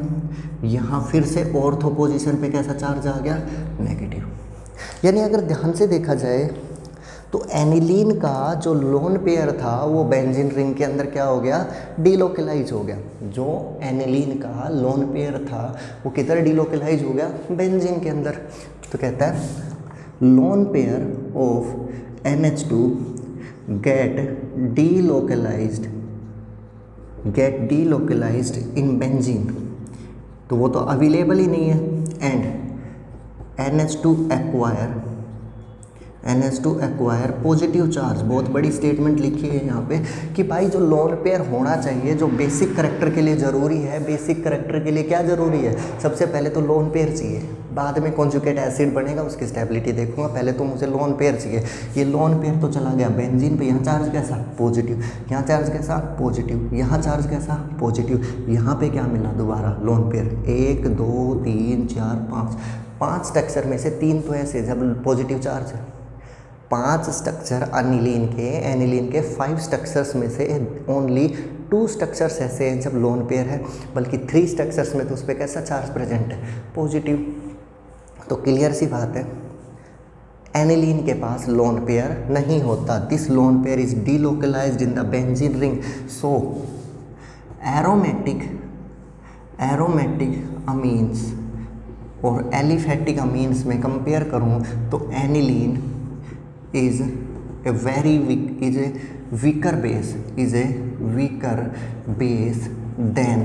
यहाँ फिर से ऑर्थो पोजीशन पे कैसा चार्ज आ गया, नेगेटिव। यानी अगर ध्यान से देखा जाए तो एनिलीन का जो लोन पेयर था वो बेंजीन रिंग के अंदर क्या हो गया, डीलोकलाइज हो गया। जो एनिलीन का लोन पेयर था वो किधर डीलोकलाइज हो गया, बेंजीन के अंदर। तो कहता है lone pair of NH2 get delocalized in benzene, तो वो तो अवेलेबल ही नहीं है। And NH2 acquire positive charge. बहुत बड़ी स्टेटमेंट लिखी है यहाँ पे कि भाई जो लोन पेयर होना चाहिए, जो बेसिक करैक्टर के लिए ज़रूरी है, बेसिक करैक्टर के लिए क्या ज़रूरी है, सबसे पहले तो लोन पेयर चाहिए, बाद में कॉन्जुगेट एसिड बनेगा, उसकी स्टेबिलिटी देखूंगा, पहले तो मुझे लोन पेयर चाहिए। ये लोन पेयर तो चला गया बेंजीन पे, यहाँ चार्ज कैसा, पॉजिटिव, यहाँ चार्ज कैसा, पॉजिटिव, यहाँ चार्ज कैसा, पॉजिटिव। यहाँ पे क्या मिला दोबारा, लोन पेयर, 1 2 3 4 5 स्ट्रक्चर में से 3 तो ऐसे जब पॉजिटिव चार्ज है, 5 स्ट्रक्चर एनिलीन के 5 स्ट्रक्चर्स में से ओनली 2 स्ट्रक्चर्स ऐसे हैं जब लोन पेयर है, बल्कि 3 स्ट्रक्चर्स में तो उस पर कैसा चार्ज प्रेजेंट है, पॉजिटिव। तो क्लियर सी बात है, एनिलीन के पास लोन पेयर नहीं होता। This lone pair is delocalised in the benzene ring. So aromatic amines और एलिफेटिक अमीन्स में कंपेयर करूं तो aniline is a weaker base than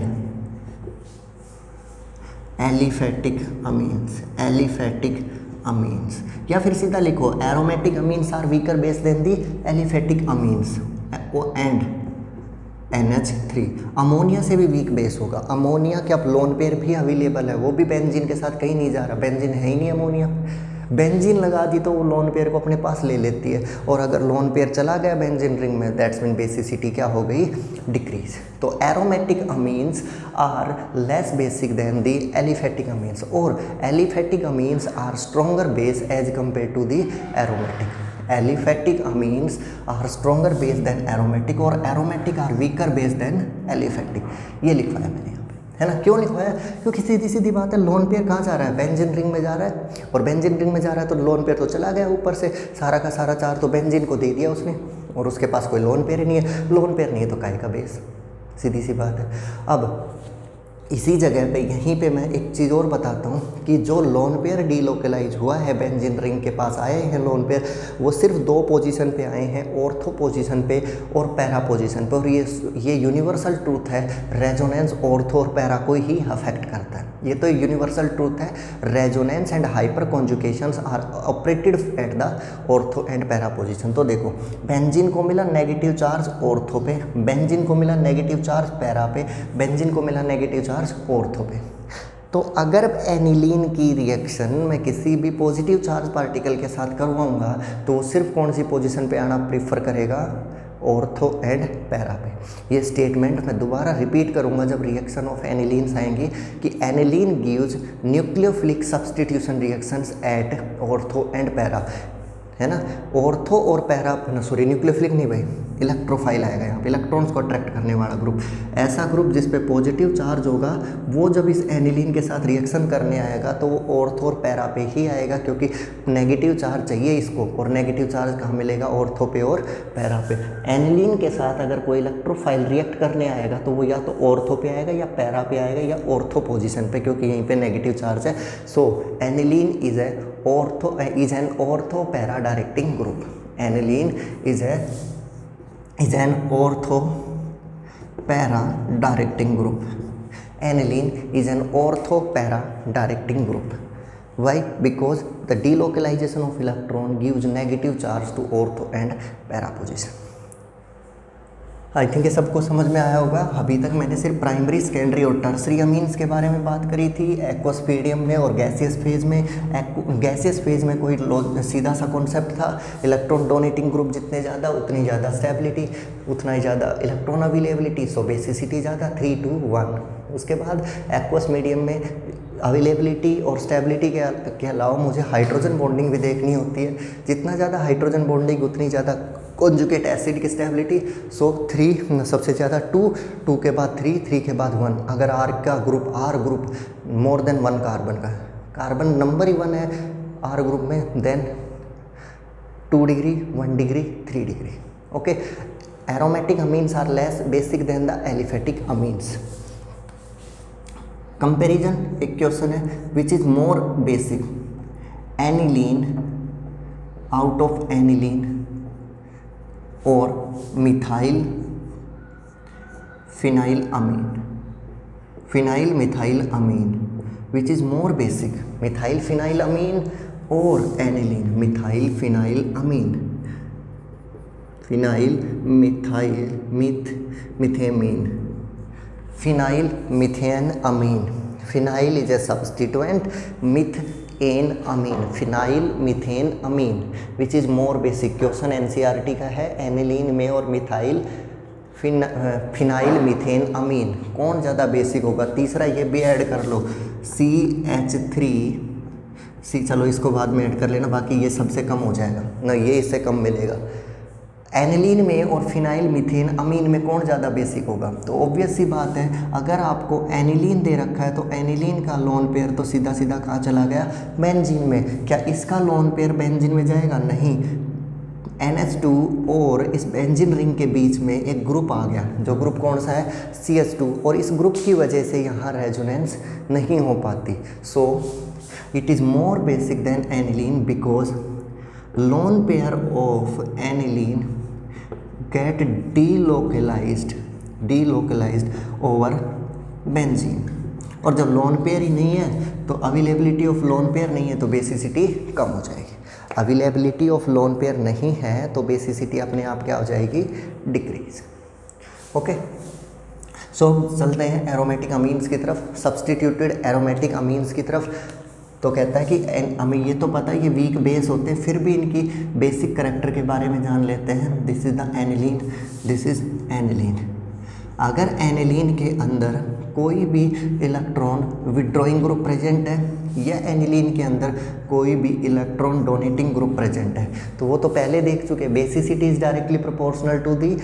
aliphatic amines। या फिर सीधा लिखो aromatic amines are weaker base than the aliphatic amines and NH3। Ammonia से भी वीक बेस होगा। अमोनिया क्या लोन पेयर भी अवेलेबल है, वो भी बेंजीन के साथ कहीं नहीं जा रहा, बेंजीन है ही नहीं अमोनिया। बेंजीन लगा दी तो वो लोन पेयर को अपने पास ले लेती है, और अगर लोन पेयर चला गया बेंजीन रिंग में, दैट्स मीन बेसिसिटी क्या हो गई, डिक्रीज। तो aromatic amines are less basic than the aliphatic amines, और aliphatic amines are stronger base as compare to the aromatic. Aliphatic amines are stronger base than aromatic, और aromatic are weaker base than aliphatic. ये लिखवाया मैंने यहाँ पे, है ना। क्यों लिखवाया, क्योंकि सीधी सीधी बात है, लोन पेयर कहाँ जा रहा है, बेंजीन रिंग में जा रहा है, और बेंजीन रिंग में जा रहा है तो लोन पेयर तो चला गया ऊपर से, सारा का सारा चार्ज तो बेंजीन को दे दिया उसने, और उसके पास कोई लोन पेयर ही नहीं है। लोन पेयर नहीं है तो काहे का बेस, सीधी सी बात है। अब इसी जगह पे यहीं पे मैं एक चीज़ और बताता हूँ कि जो लोन पेयर डीलोकलाइज हुआ है, बेंजीन रिंग के पास आए हैं लोन पेयर, वो सिर्फ 2 पोजीशन पे आए हैं, ऑर्थो पोजीशन पे और पैरा पोजीशन पे। और ये यूनिवर्सल ट्रूथ है, रेजोनेंस ऑर्थो और पैरा को ही अफेक्ट करता है। ये तो यूनिवर्सल ट्रूथ है, resonance and hyper conjugations are operated at the ortho and para position. तो देखो, बेंजीन को मिला नेगेटिव चार्ज ऑर्थो पे, बेंजीन को मिला नेगेटिव चार्ज पैरा पे, बेंजीन को मिला नेगेटिव चार्ज ऑर्थो पे। तो अगर एनिलीन की रिएक्शन मैं किसी भी पॉजिटिव चार्ज पार्टिकल के साथ करवाऊंगा तो सिर्फ कौन सी पोजीशन पे आना प्रीफर करेगा, ऑर्थो एंड पैरा पे। ये स्टेटमेंट मैं दोबारा रिपीट करूंगा जब रिएक्शन ऑफ एनिलीन्स आएंगी कि aniline gives nucleophilic substitution reactions at ortho and para, है ना। ऑर्थो और पैरा, सॉरी न्यूक्लियोफिलिक नहीं भाई, इलेक्ट्रोफाइल आएगा यहाँ पे, इलेक्ट्रॉन्स को अट्रैक्ट करने वाला ग्रुप। ऐसा ग्रुप जिस पे पॉजिटिव चार्ज होगा वो जब इस एनिलीन के साथ रिएक्शन करने आएगा तो वो ऑर्थो और पैरा पे ही आएगा, क्योंकि नेगेटिव चार्ज चाहिए इसको, और नेगेटिव चार्ज कहाँ मिलेगा, ऑर्थो पे और पैरा पे। एनिलीन के साथ अगर कोई इलेक्ट्रोफाइल रिएक्ट करने आएगा तो वो या तो ऑर्थो पे आएगा या पैरा पे आएगा या ऑर्थो पोजिशन पे, क्योंकि यहीं पर नेगेटिव चार्ज है। So aniline is an ortho para directing group. Aniline is an ortho para directing group. Aniline is an ortho para directing group. Why? Because the delocalization of electron gives negative charge to ortho and para position. I think ये सबको समझ में आया होगा। अभी तक मैंने सिर्फ प्राइमरी, सेकेंडरी और टर्सरी अमीन्स के बारे में बात करी थी, एक्वस मीडियम में और गैसियस फेज में। गैसियस फेज में कोई सीधा सा कॉन्सेप्ट था, इलेक्ट्रॉन डोनेटिंग ग्रुप जितने ज़्यादा उतनी ज़्यादा स्टेबिलिटी, उतना ही ज़्यादा इलेक्ट्रॉन अवेलेबिलिटी, सो बेसिसिटी ज़्यादा 3 to 1। उसके बाद एक्वस मीडियम में अवेलेबिलिटी और स्टेबिलिटी के अलावा मुझे हाइड्रोजन बॉन्डिंग भी देखनी होती है। जितना ज़्यादा हाइड्रोजन बॉन्डिंग उतनी ज़्यादा कॉन्जुगेट एसिड की स्टेबिलिटी। सो 3 सबसे ज़्यादा 2 के बाद 3 के बाद 1। अगर R group more than 1 carbon number ही 1 है आर ग्रुप में, then 2 degree 1 degree 3 degree. Okay, aromatic amines are less basic than the aliphatic amines. Comparison एक क्वेश्चन है, which is more basic, aniline out of aniline और methyl phenyl amine, which is more basic, methyl phenyl amine और aniline, methyl phenyl amine, phenyl methanamine, phenyl methane amine. Phenyl is A substituent, methane amine, phenyl methane amine, which is more basic. Question NCERT का है, aniline में और phenyl methane अमीन कौन ज़्यादा basic होगा। तीसरा ये भी ऐड कर लो, CH3, चलो इसको बाद में ऐड कर लेना, बाकी ये सबसे कम हो जाएगा ना, ये इससे कम मिलेगा। एनिलीन में और फिनाइल मिथेन अमीन में कौन ज़्यादा बेसिक होगा, तो ऑब्वियस सी बात है, अगर आपको एनिलीन दे रखा है तो एनिलीन का लोन पेयर तो सीधा सीधा कहाँ चला गया, बेंजीन में। क्या इसका लोन पेयर बेंजीन में जाएगा? नहीं, NH2 और इस बेंजीन रिंग के बीच में एक ग्रुप आ गया, जो ग्रुप कौन सा है, CH2, और इस ग्रुप की वजह से यहाँ रेजोनेंस नहीं हो पाती। So it is more basic than aniline because lone pair of aniline get delocalized over benzene। और जब लोन पेयर ही नहीं है तो अवेलेबिलिटी ऑफ लोन पेयर नहीं है तो बेसिसिटी कम हो जाएगी। अवेलेबिलिटी ऑफ लोन पेयर नहीं है तो बेसिसिटी अपने आप क्या हो जाएगी, डिक्रीज। ओके, सो चलते हैं एरोमेटिक अमीन्स की तरफ, सब्सटीट्यूटेड एरोमेटिक अमीन्स की तरफ। तो कहता है कि हमें ये तो पता है ये वीक बेस होते हैं, फिर भी इनकी बेसिक करैक्टर के बारे में जान लेते हैं। This is the aniline, this is aniline. अगर एनिलीन के अंदर कोई भी इलेक्ट्रॉन विड्रॉइंग ग्रुप प्रेजेंट है या एनिलीन के अंदर कोई भी इलेक्ट्रॉन डोनेटिंग ग्रुप प्रेजेंट है, तो वो तो पहले देख चुके, basicity is directly proportional to the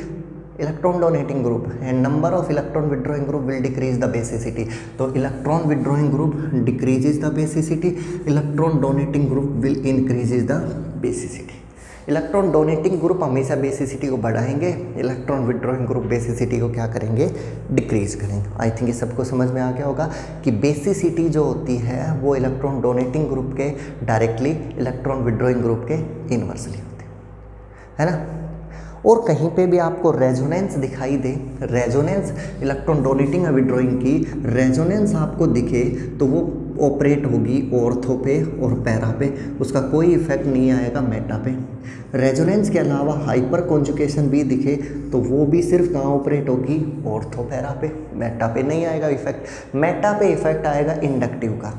electron donating group and number of electron withdrawing group will decrease the basicity. तो electron withdrawing group decreases the basicity, electron donating group will increases the basicity. Electron donating group हमेशा basicity को बढ़ाएंगे, electron withdrawing group basicity को क्या करेंगे, decrease करेंगे। I think ये सबको समझ में आ गया होगा कि बेसिसिटी जो होती है वो इलेक्ट्रॉन डोनेटिंग ग्रुप के डायरेक्टली इलेक्ट्रॉन विड्रॉइंग ग्रुप के इन्वर्सली होती है ना। और कहीं पे भी आपको रेजोनेंस दिखाई दे, रेजोनेंस इलेक्ट्रॉन डोनेटिंग और विड्रॉइंग की रेजोनेंस आपको दिखे तो वो ऑपरेट होगी ऑर्थो पे और पैरा पे, उसका कोई इफेक्ट नहीं आएगा मेटा पे। रेजोनेंस के अलावा हाइपर कॉन्जुगेशन भी दिखे तो वो भी सिर्फ कहाँ ऑपरेट होगी, ऑर्थो पैरा पे, मेटा पे नहीं आएगा इफेक्ट। मेटा पे इफेक्ट आएगा इंडक्टिव का,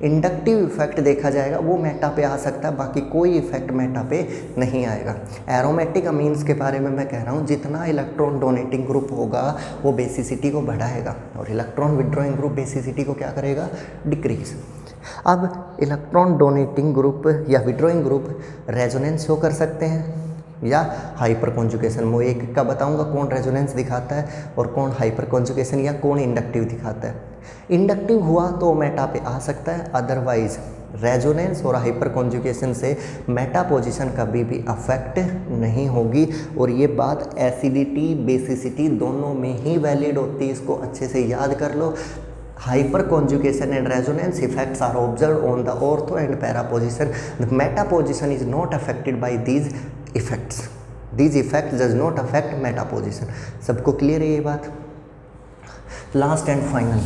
इंडक्टिव इफेक्ट देखा जाएगा वो मेटा पे आ सकता है, बाकी कोई इफेक्ट मेटा पे नहीं आएगा। एरोमेटिक अमीन्स के बारे में मैं कह रहा हूँ, जितना इलेक्ट्रॉन डोनेटिंग ग्रुप होगा वो बेसिसिटी को बढ़ाएगा और इलेक्ट्रॉन विड्रॉइंग ग्रुप बेसिसिटी को क्या करेगा, डिक्रीज। अब इलेक्ट्रॉन डोनेटिंग ग्रुप या विड्रॉइंग ग्रुप रेजोनेंस शो कर सकते हैं या हाइपर कॉन्जुगेशन। मैं एक का बताऊंगा कौन रेजोनेंस दिखाता है और कौन हाइपर कॉन्जुगेशन या कौन इंडक्टिव दिखाता है। इंडक्टिव हुआ तो मेटा पे आ सकता है, अदरवाइज रेजोनेंस और हाइपर कॉन्जुगेशन से मेटा पोजीशन कभी भी अफेक्ट नहीं होगी। और ये बात एसिडिटी बेसिसिटी दोनों में ही वैलिड होती है, इसको अच्छे से याद कर लो। Hyper conjugation and resonance effects are observed on the ortho and para position. The meta position is not affected by these effects. These effects does not affect meta position. सबको क्लियर है ये बात? Last and final,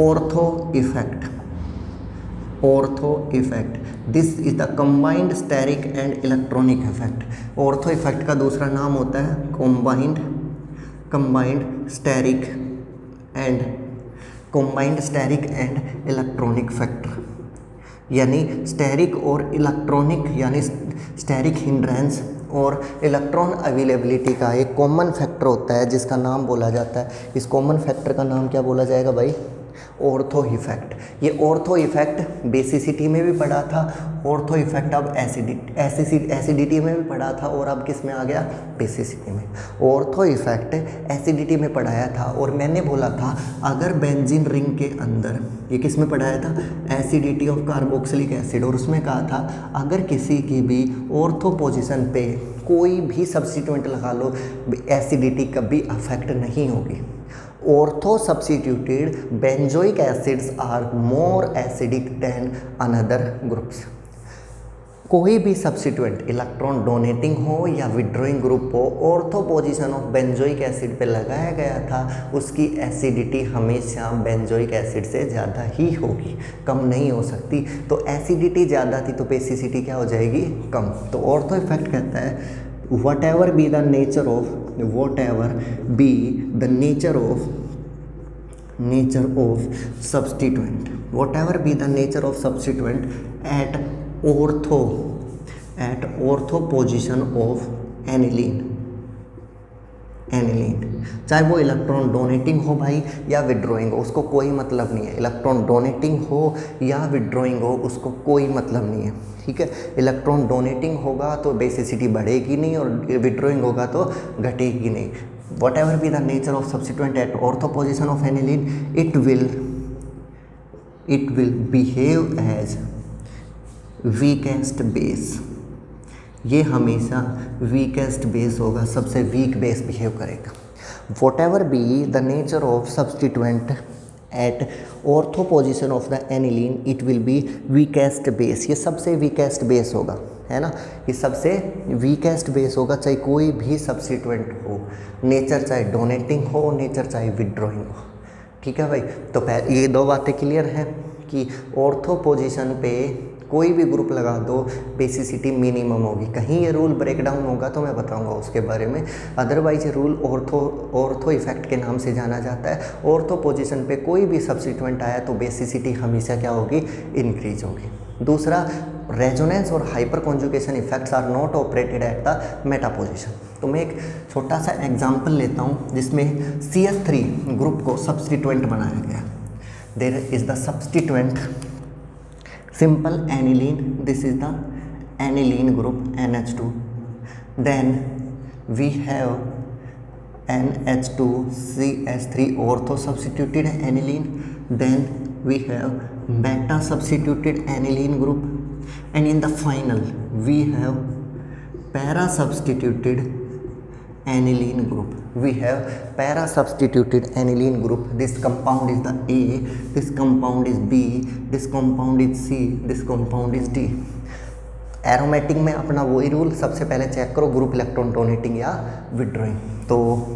ortho effect. Ortho effect, this is the combined steric and electronic effect. Ortho effect का दूसरा नाम होता है combined steric and electronic factor, यानी स्टेरिक और इलेक्ट्रॉनिक, यानी स्टेरिक हिंड्रेंस और इलेक्ट्रॉन अवेलेबिलिटी का एक कॉमन फैक्टर होता है जिसका नाम बोला जाता है, इस कॉमन फैक्टर का नाम क्या बोला जाएगा भाई? Ortho effect. ये ऑर्थो इफेक्ट बेसिसिटी में भी पढ़ा था, ऑर्थो इफेक्ट अब एसिडिटी में भी पढ़ा था, और अब किस में आ गया? बेसिसिटी में। ऑर्थो इफेक्ट एसिडिटी में पढ़ाया था, और मैंने बोला था अगर बेंजीन रिंग के अंदर, ये किस में पढ़ाया था? एसिडिटी ऑफ कार्बोक्सिलिक एसिड, और उसमें कहा था अगर किसी की भी ऑर्थो पोजिशन पे कोई भी सब्स्टिट्यूएंट लगा लो, एसिडिटी कभी अफेक्ट नहीं होगी। Ortho substituted benzoic acids are more acidic than another groups. कोई भी सब्स्टिट्यूएंट इलेक्ट्रॉन डोनेटिंग हो या विड्रॉइंग ग्रुप हो, ortho position of benzoic acid पे लगाया गया था, उसकी एसिडिटी हमेशा बेंजोइक एसिड से ज़्यादा ही होगी, कम नहीं हो सकती। तो एसिडिटी ज़्यादा थी तो बेसिसिटी क्या हो जाएगी? कम। तो ऑर्थो इफेक्ट कहता है whatever be the nature of substituent, whatever be the nature of substituent at ortho position of aniline, चाहे वो इलेक्ट्रॉन डोनेटिंग हो भाई या विड्रॉइंग हो, उसको कोई मतलब नहीं है। इलेक्ट्रॉन डोनेटिंग हो या विड्रॉइंग हो, उसको कोई मतलब नहीं है, ठीक है। इलेक्ट्रॉन डोनेटिंग होगा तो बेसिसिटी बढ़ेगी नहीं, और विड्रॉइंग होगा तो घटेगी नहीं। Whatever be the nature of substituent at ortho position of aniline, it will behave as weakest base. ये हमेशा वीकेस्ट बेस होगा, सबसे वीक बेस बिहेव करेगा। Whatever be the nature of substituent at ortho position of the aniline, it will be weakest base. ये सबसे weakest base होगा, है ना, ये सबसे वीकेस्ट बेस होगा, चाहे कोई भी सब्स्टिट्यूएंट हो, नेचर चाहे डोनेटिंग हो, नेचर चाहे विड्रॉइंग हो, ठीक है भाई। तो ये दो बातें क्लियर हैं कि ऑर्थो पोजिशन पे कोई भी ग्रुप लगा दो, बेसिसिटी मिनिमम होगी। कहीं ये रूल ब्रेक डाउन होगा तो मैं बताऊंगा उसके बारे में, अदरवाइज ये रूल ऑर्थो इफेक्ट के नाम से जाना जाता है। ऑर्थो पोजीशन पे कोई भी सब्स्टिट्यूएंट आया तो बेसिसिटी हमेशा क्या होगी? इंक्रीज होगी। दूसरा, रेजोनेंस और hyperconjugation effects are not operated at the meta position. तो मैं एक छोटा सा एग्जाम्पल लेता हूँ जिसमें CH3 ग्रुप को सब्स्टिट्यूएंट बनाया गया। There is the substituent simple aniline, this is the aniline group NH2, then we have NH2CH3 ortho substituted aniline, then we have beta substituted aniline group, and in the final we have para substituted aniline group. This compound is the A, this compound is B, this compound is C, this compound is D. Aromatic में अपना वही rule, सबसे पहले check करो group electron donating या withdrawing. तो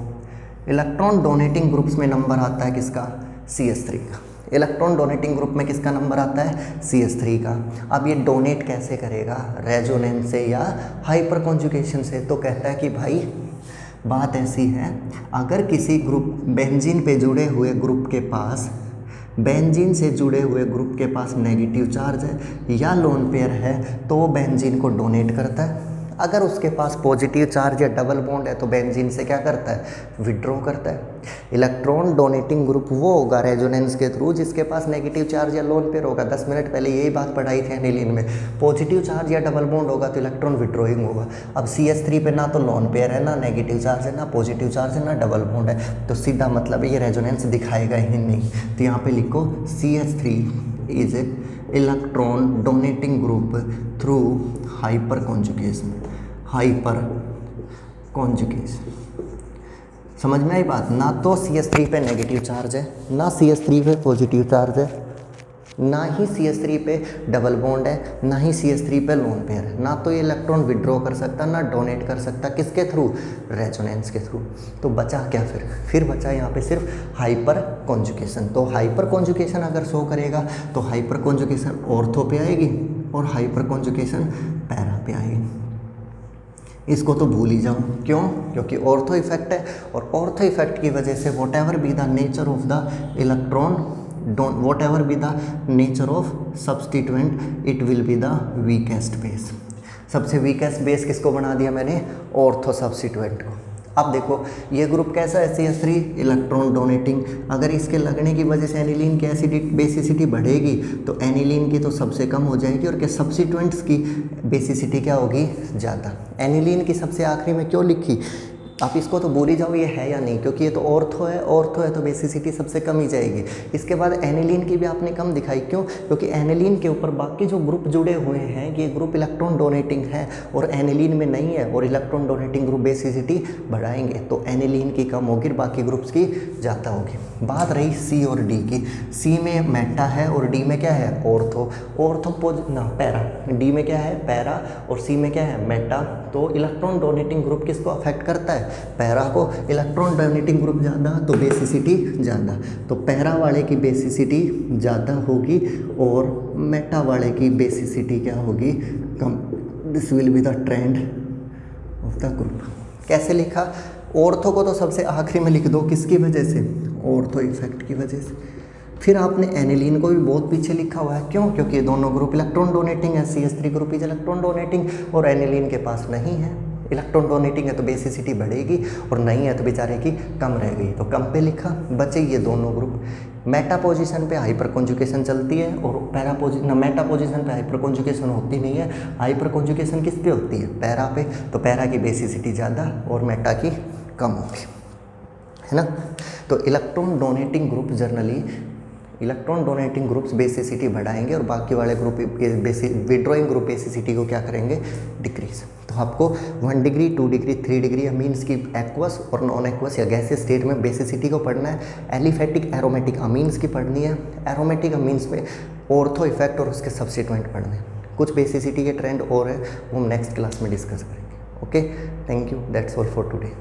electron donating groups में number आता है किसका? CH3 का। इलेक्ट्रॉन डोनेटिंग ग्रुप में किसका नंबर आता है? CH3 का। अब ये डोनेट कैसे करेगा? रेजोनेंस से या हाइपर कॉन्जुगेशन से। तो कहता है कि भाई बात ऐसी है, अगर किसी ग्रुप बेंजीन पे जुड़े हुए ग्रुप के पास, बेंजीन से जुड़े हुए ग्रुप के पास नेगेटिव चार्ज है या लोन पेयर है तो वो बेंजीन को डोनेट करता है। अगर उसके पास पॉजिटिव चार्ज या डबल बॉन्ड है तो बेंजीन से क्या करता है? विड्रॉ करता है। इलेक्ट्रॉन डोनेटिंग ग्रुप वो होगा रेजोनेंस के थ्रू जिसके पास नेगेटिव चार्ज या लोन पेयर होगा। 10 मिनट पहले यही बात पढ़ाई थी एनिलीन में। पॉजिटिव चार्ज या डबल बॉन्ड होगा तो इलेक्ट्रॉन विड्रॉइंग होगा। अब CH3 पे ना तो लोन पेयर है, ना नेगेटिव चार्ज है, ना पॉजिटिव चार्ज है, ना डबल बॉन्ड है, तो सीधा मतलब है ये रेजोनेंस दिखाएगा ही नहीं। तो यहाँ पे लिखो CH3 is electron donating group through hyper conjugation. समझ में आई बात? ना तो CH3 पे नेगेटिव चार्ज है, ना CH3 पे पॉजिटिव चार्ज है, ना ही CH3 पे डबल बॉन्ड है, ना ही CH3 पे लोन पेयर है, ना तो ये इलेक्ट्रॉन विड्रॉ कर सकता, ना डोनेट कर सकता, किसके थ्रू, रेजोनेंस के थ्रू। तो बचा क्या फिर बचा यहाँ पे सिर्फ हाइपर कॉन्जुगेशन। तो हाइपर कॉन्जुगेशन अगर शो करेगा तो हाइपर कॉन्जुगेशन ऑर्थो पे आएगी और हाइपर कॉन्जुगेशन पैरा पे आएगी। इसको तो भूल ही जाओ, क्यों, क्योंकि ऑर्थो इफेक्ट है, और ऑर्थो इफेक्ट की वजह से what ever be the nature of the electron, what ever be the nature of substituent, it will be the weakest base. सबसे वीकेस्ट बेस किसको बना दिया मैंने, ऑर्थो सब्सटीट्यूएंट को। अब देखो ये ग्रुप कैसा है, CH3 इलेक्ट्रॉन डोनेटिंग। अगर इसके लगने की वजह से एनिलीन की एसिडिक बेसिसिटी बढ़ेगी तो एनिलीन की तो सबसे कम हो जाएगी, और क्या सब्स्टिट्यूएंट्स की बेसिसिटी क्या होगी, ज़्यादा। एनिलीन की सबसे आखिरी में क्यों लिखी, आप इसको तो भूल ही जाओ ये है या नहीं, क्योंकि ये तो ऑर्थो है तो बेसिसिटी सबसे कम ही जाएगी। इसके बाद एनिलीन की भी आपने कम दिखाई, क्यों, क्योंकि एनिलीन के ऊपर बाकी जो ग्रुप जुड़े हुए हैं ये ग्रुप इलेक्ट्रॉन डोनेटिंग है और एनिलीन में नहीं है, और इलेक्ट्रॉन डोनेटिंग ग्रुप बेसिसिटी बढ़ाएंगे तो एनिलीन की कम होगी, बाकी ग्रुप्स की ज़्यादा होगी। बात रही सी और डी की, सी में मेटा है और डी में क्या है, ऑर्थो पैरा, डी में क्या है पैरा और सी में क्या है मेटा। तो इलेक्ट्रॉन डोनेटिंग ग्रुप किसको अफेक्ट करता है, पैरा को। इलेक्ट्रॉन डोनेटिंग ग्रुप ज़्यादा तो बेसिसिटी ज़्यादा, तो पैरा वाले की बेसिसिटी ज़्यादा होगी और मेटा वाले की बेसिसिटी क्या होगी, कम। This will be the trend of the group. कैसे लिखा, ऑर्थो को तो सबसे आखिरी में लिख दो, किसकी वजह से, ऑर्थो इफेक्ट की वजह से। फिर आपने एनिलीन को भी बहुत पीछे लिखा हुआ है, क्यों, क्योंकि दोनों ग्रुप इलेक्ट्रॉन डोनेटिंग है, CH3 group is electron donating और एनिलीन के पास नहीं है। इलेक्ट्रॉन डोनेटिंग है तो बेसिसिटी बढ़ेगी और नहीं है तो बेचारे की कम रह गई, तो कम पे लिखा। बचे ये दोनों ग्रुप। मेटा पोजीशन पे हाइपर कॉन्जुगेशन चलती है और मेटा पोजीशन पे हाइपर कॉन्जुगेशन होती नहीं है। हाइपर कॉन्जुगेशन किस पे होती है, पैरा पे, तो पैरा की बेसिसिटी ज़्यादा और मेटा की कम होगी, है ना। तो electron donating group generally electron donating groups basicity बढ़ाएंगे और बाकी वाले ग्रुप विड्रॉइंग ग्रुप बेसिसिटी को क्या करेंगे, डिक्रीज। तो आपको 1 डिग्री 2 डिग्री 3 डिग्री अमीन्स की एक्वस और नॉन एक्वस या गैसियस स्टेट में बेसिसिटी को पढ़ना है। एलिफेटिक एरोमेटिक अमीन्स की पढ़नी है। एरोमेटिक अमीन्स में ऑर्थो इफेक्ट और उसके सब्स्टिट्यूएंट पढ़ने हैं। कुछ बेसिसिटी के ट्रेंड और है वो हम नेक्स्ट क्लास में डिस्कस करेंगे। Okay, thank you, that's all for today.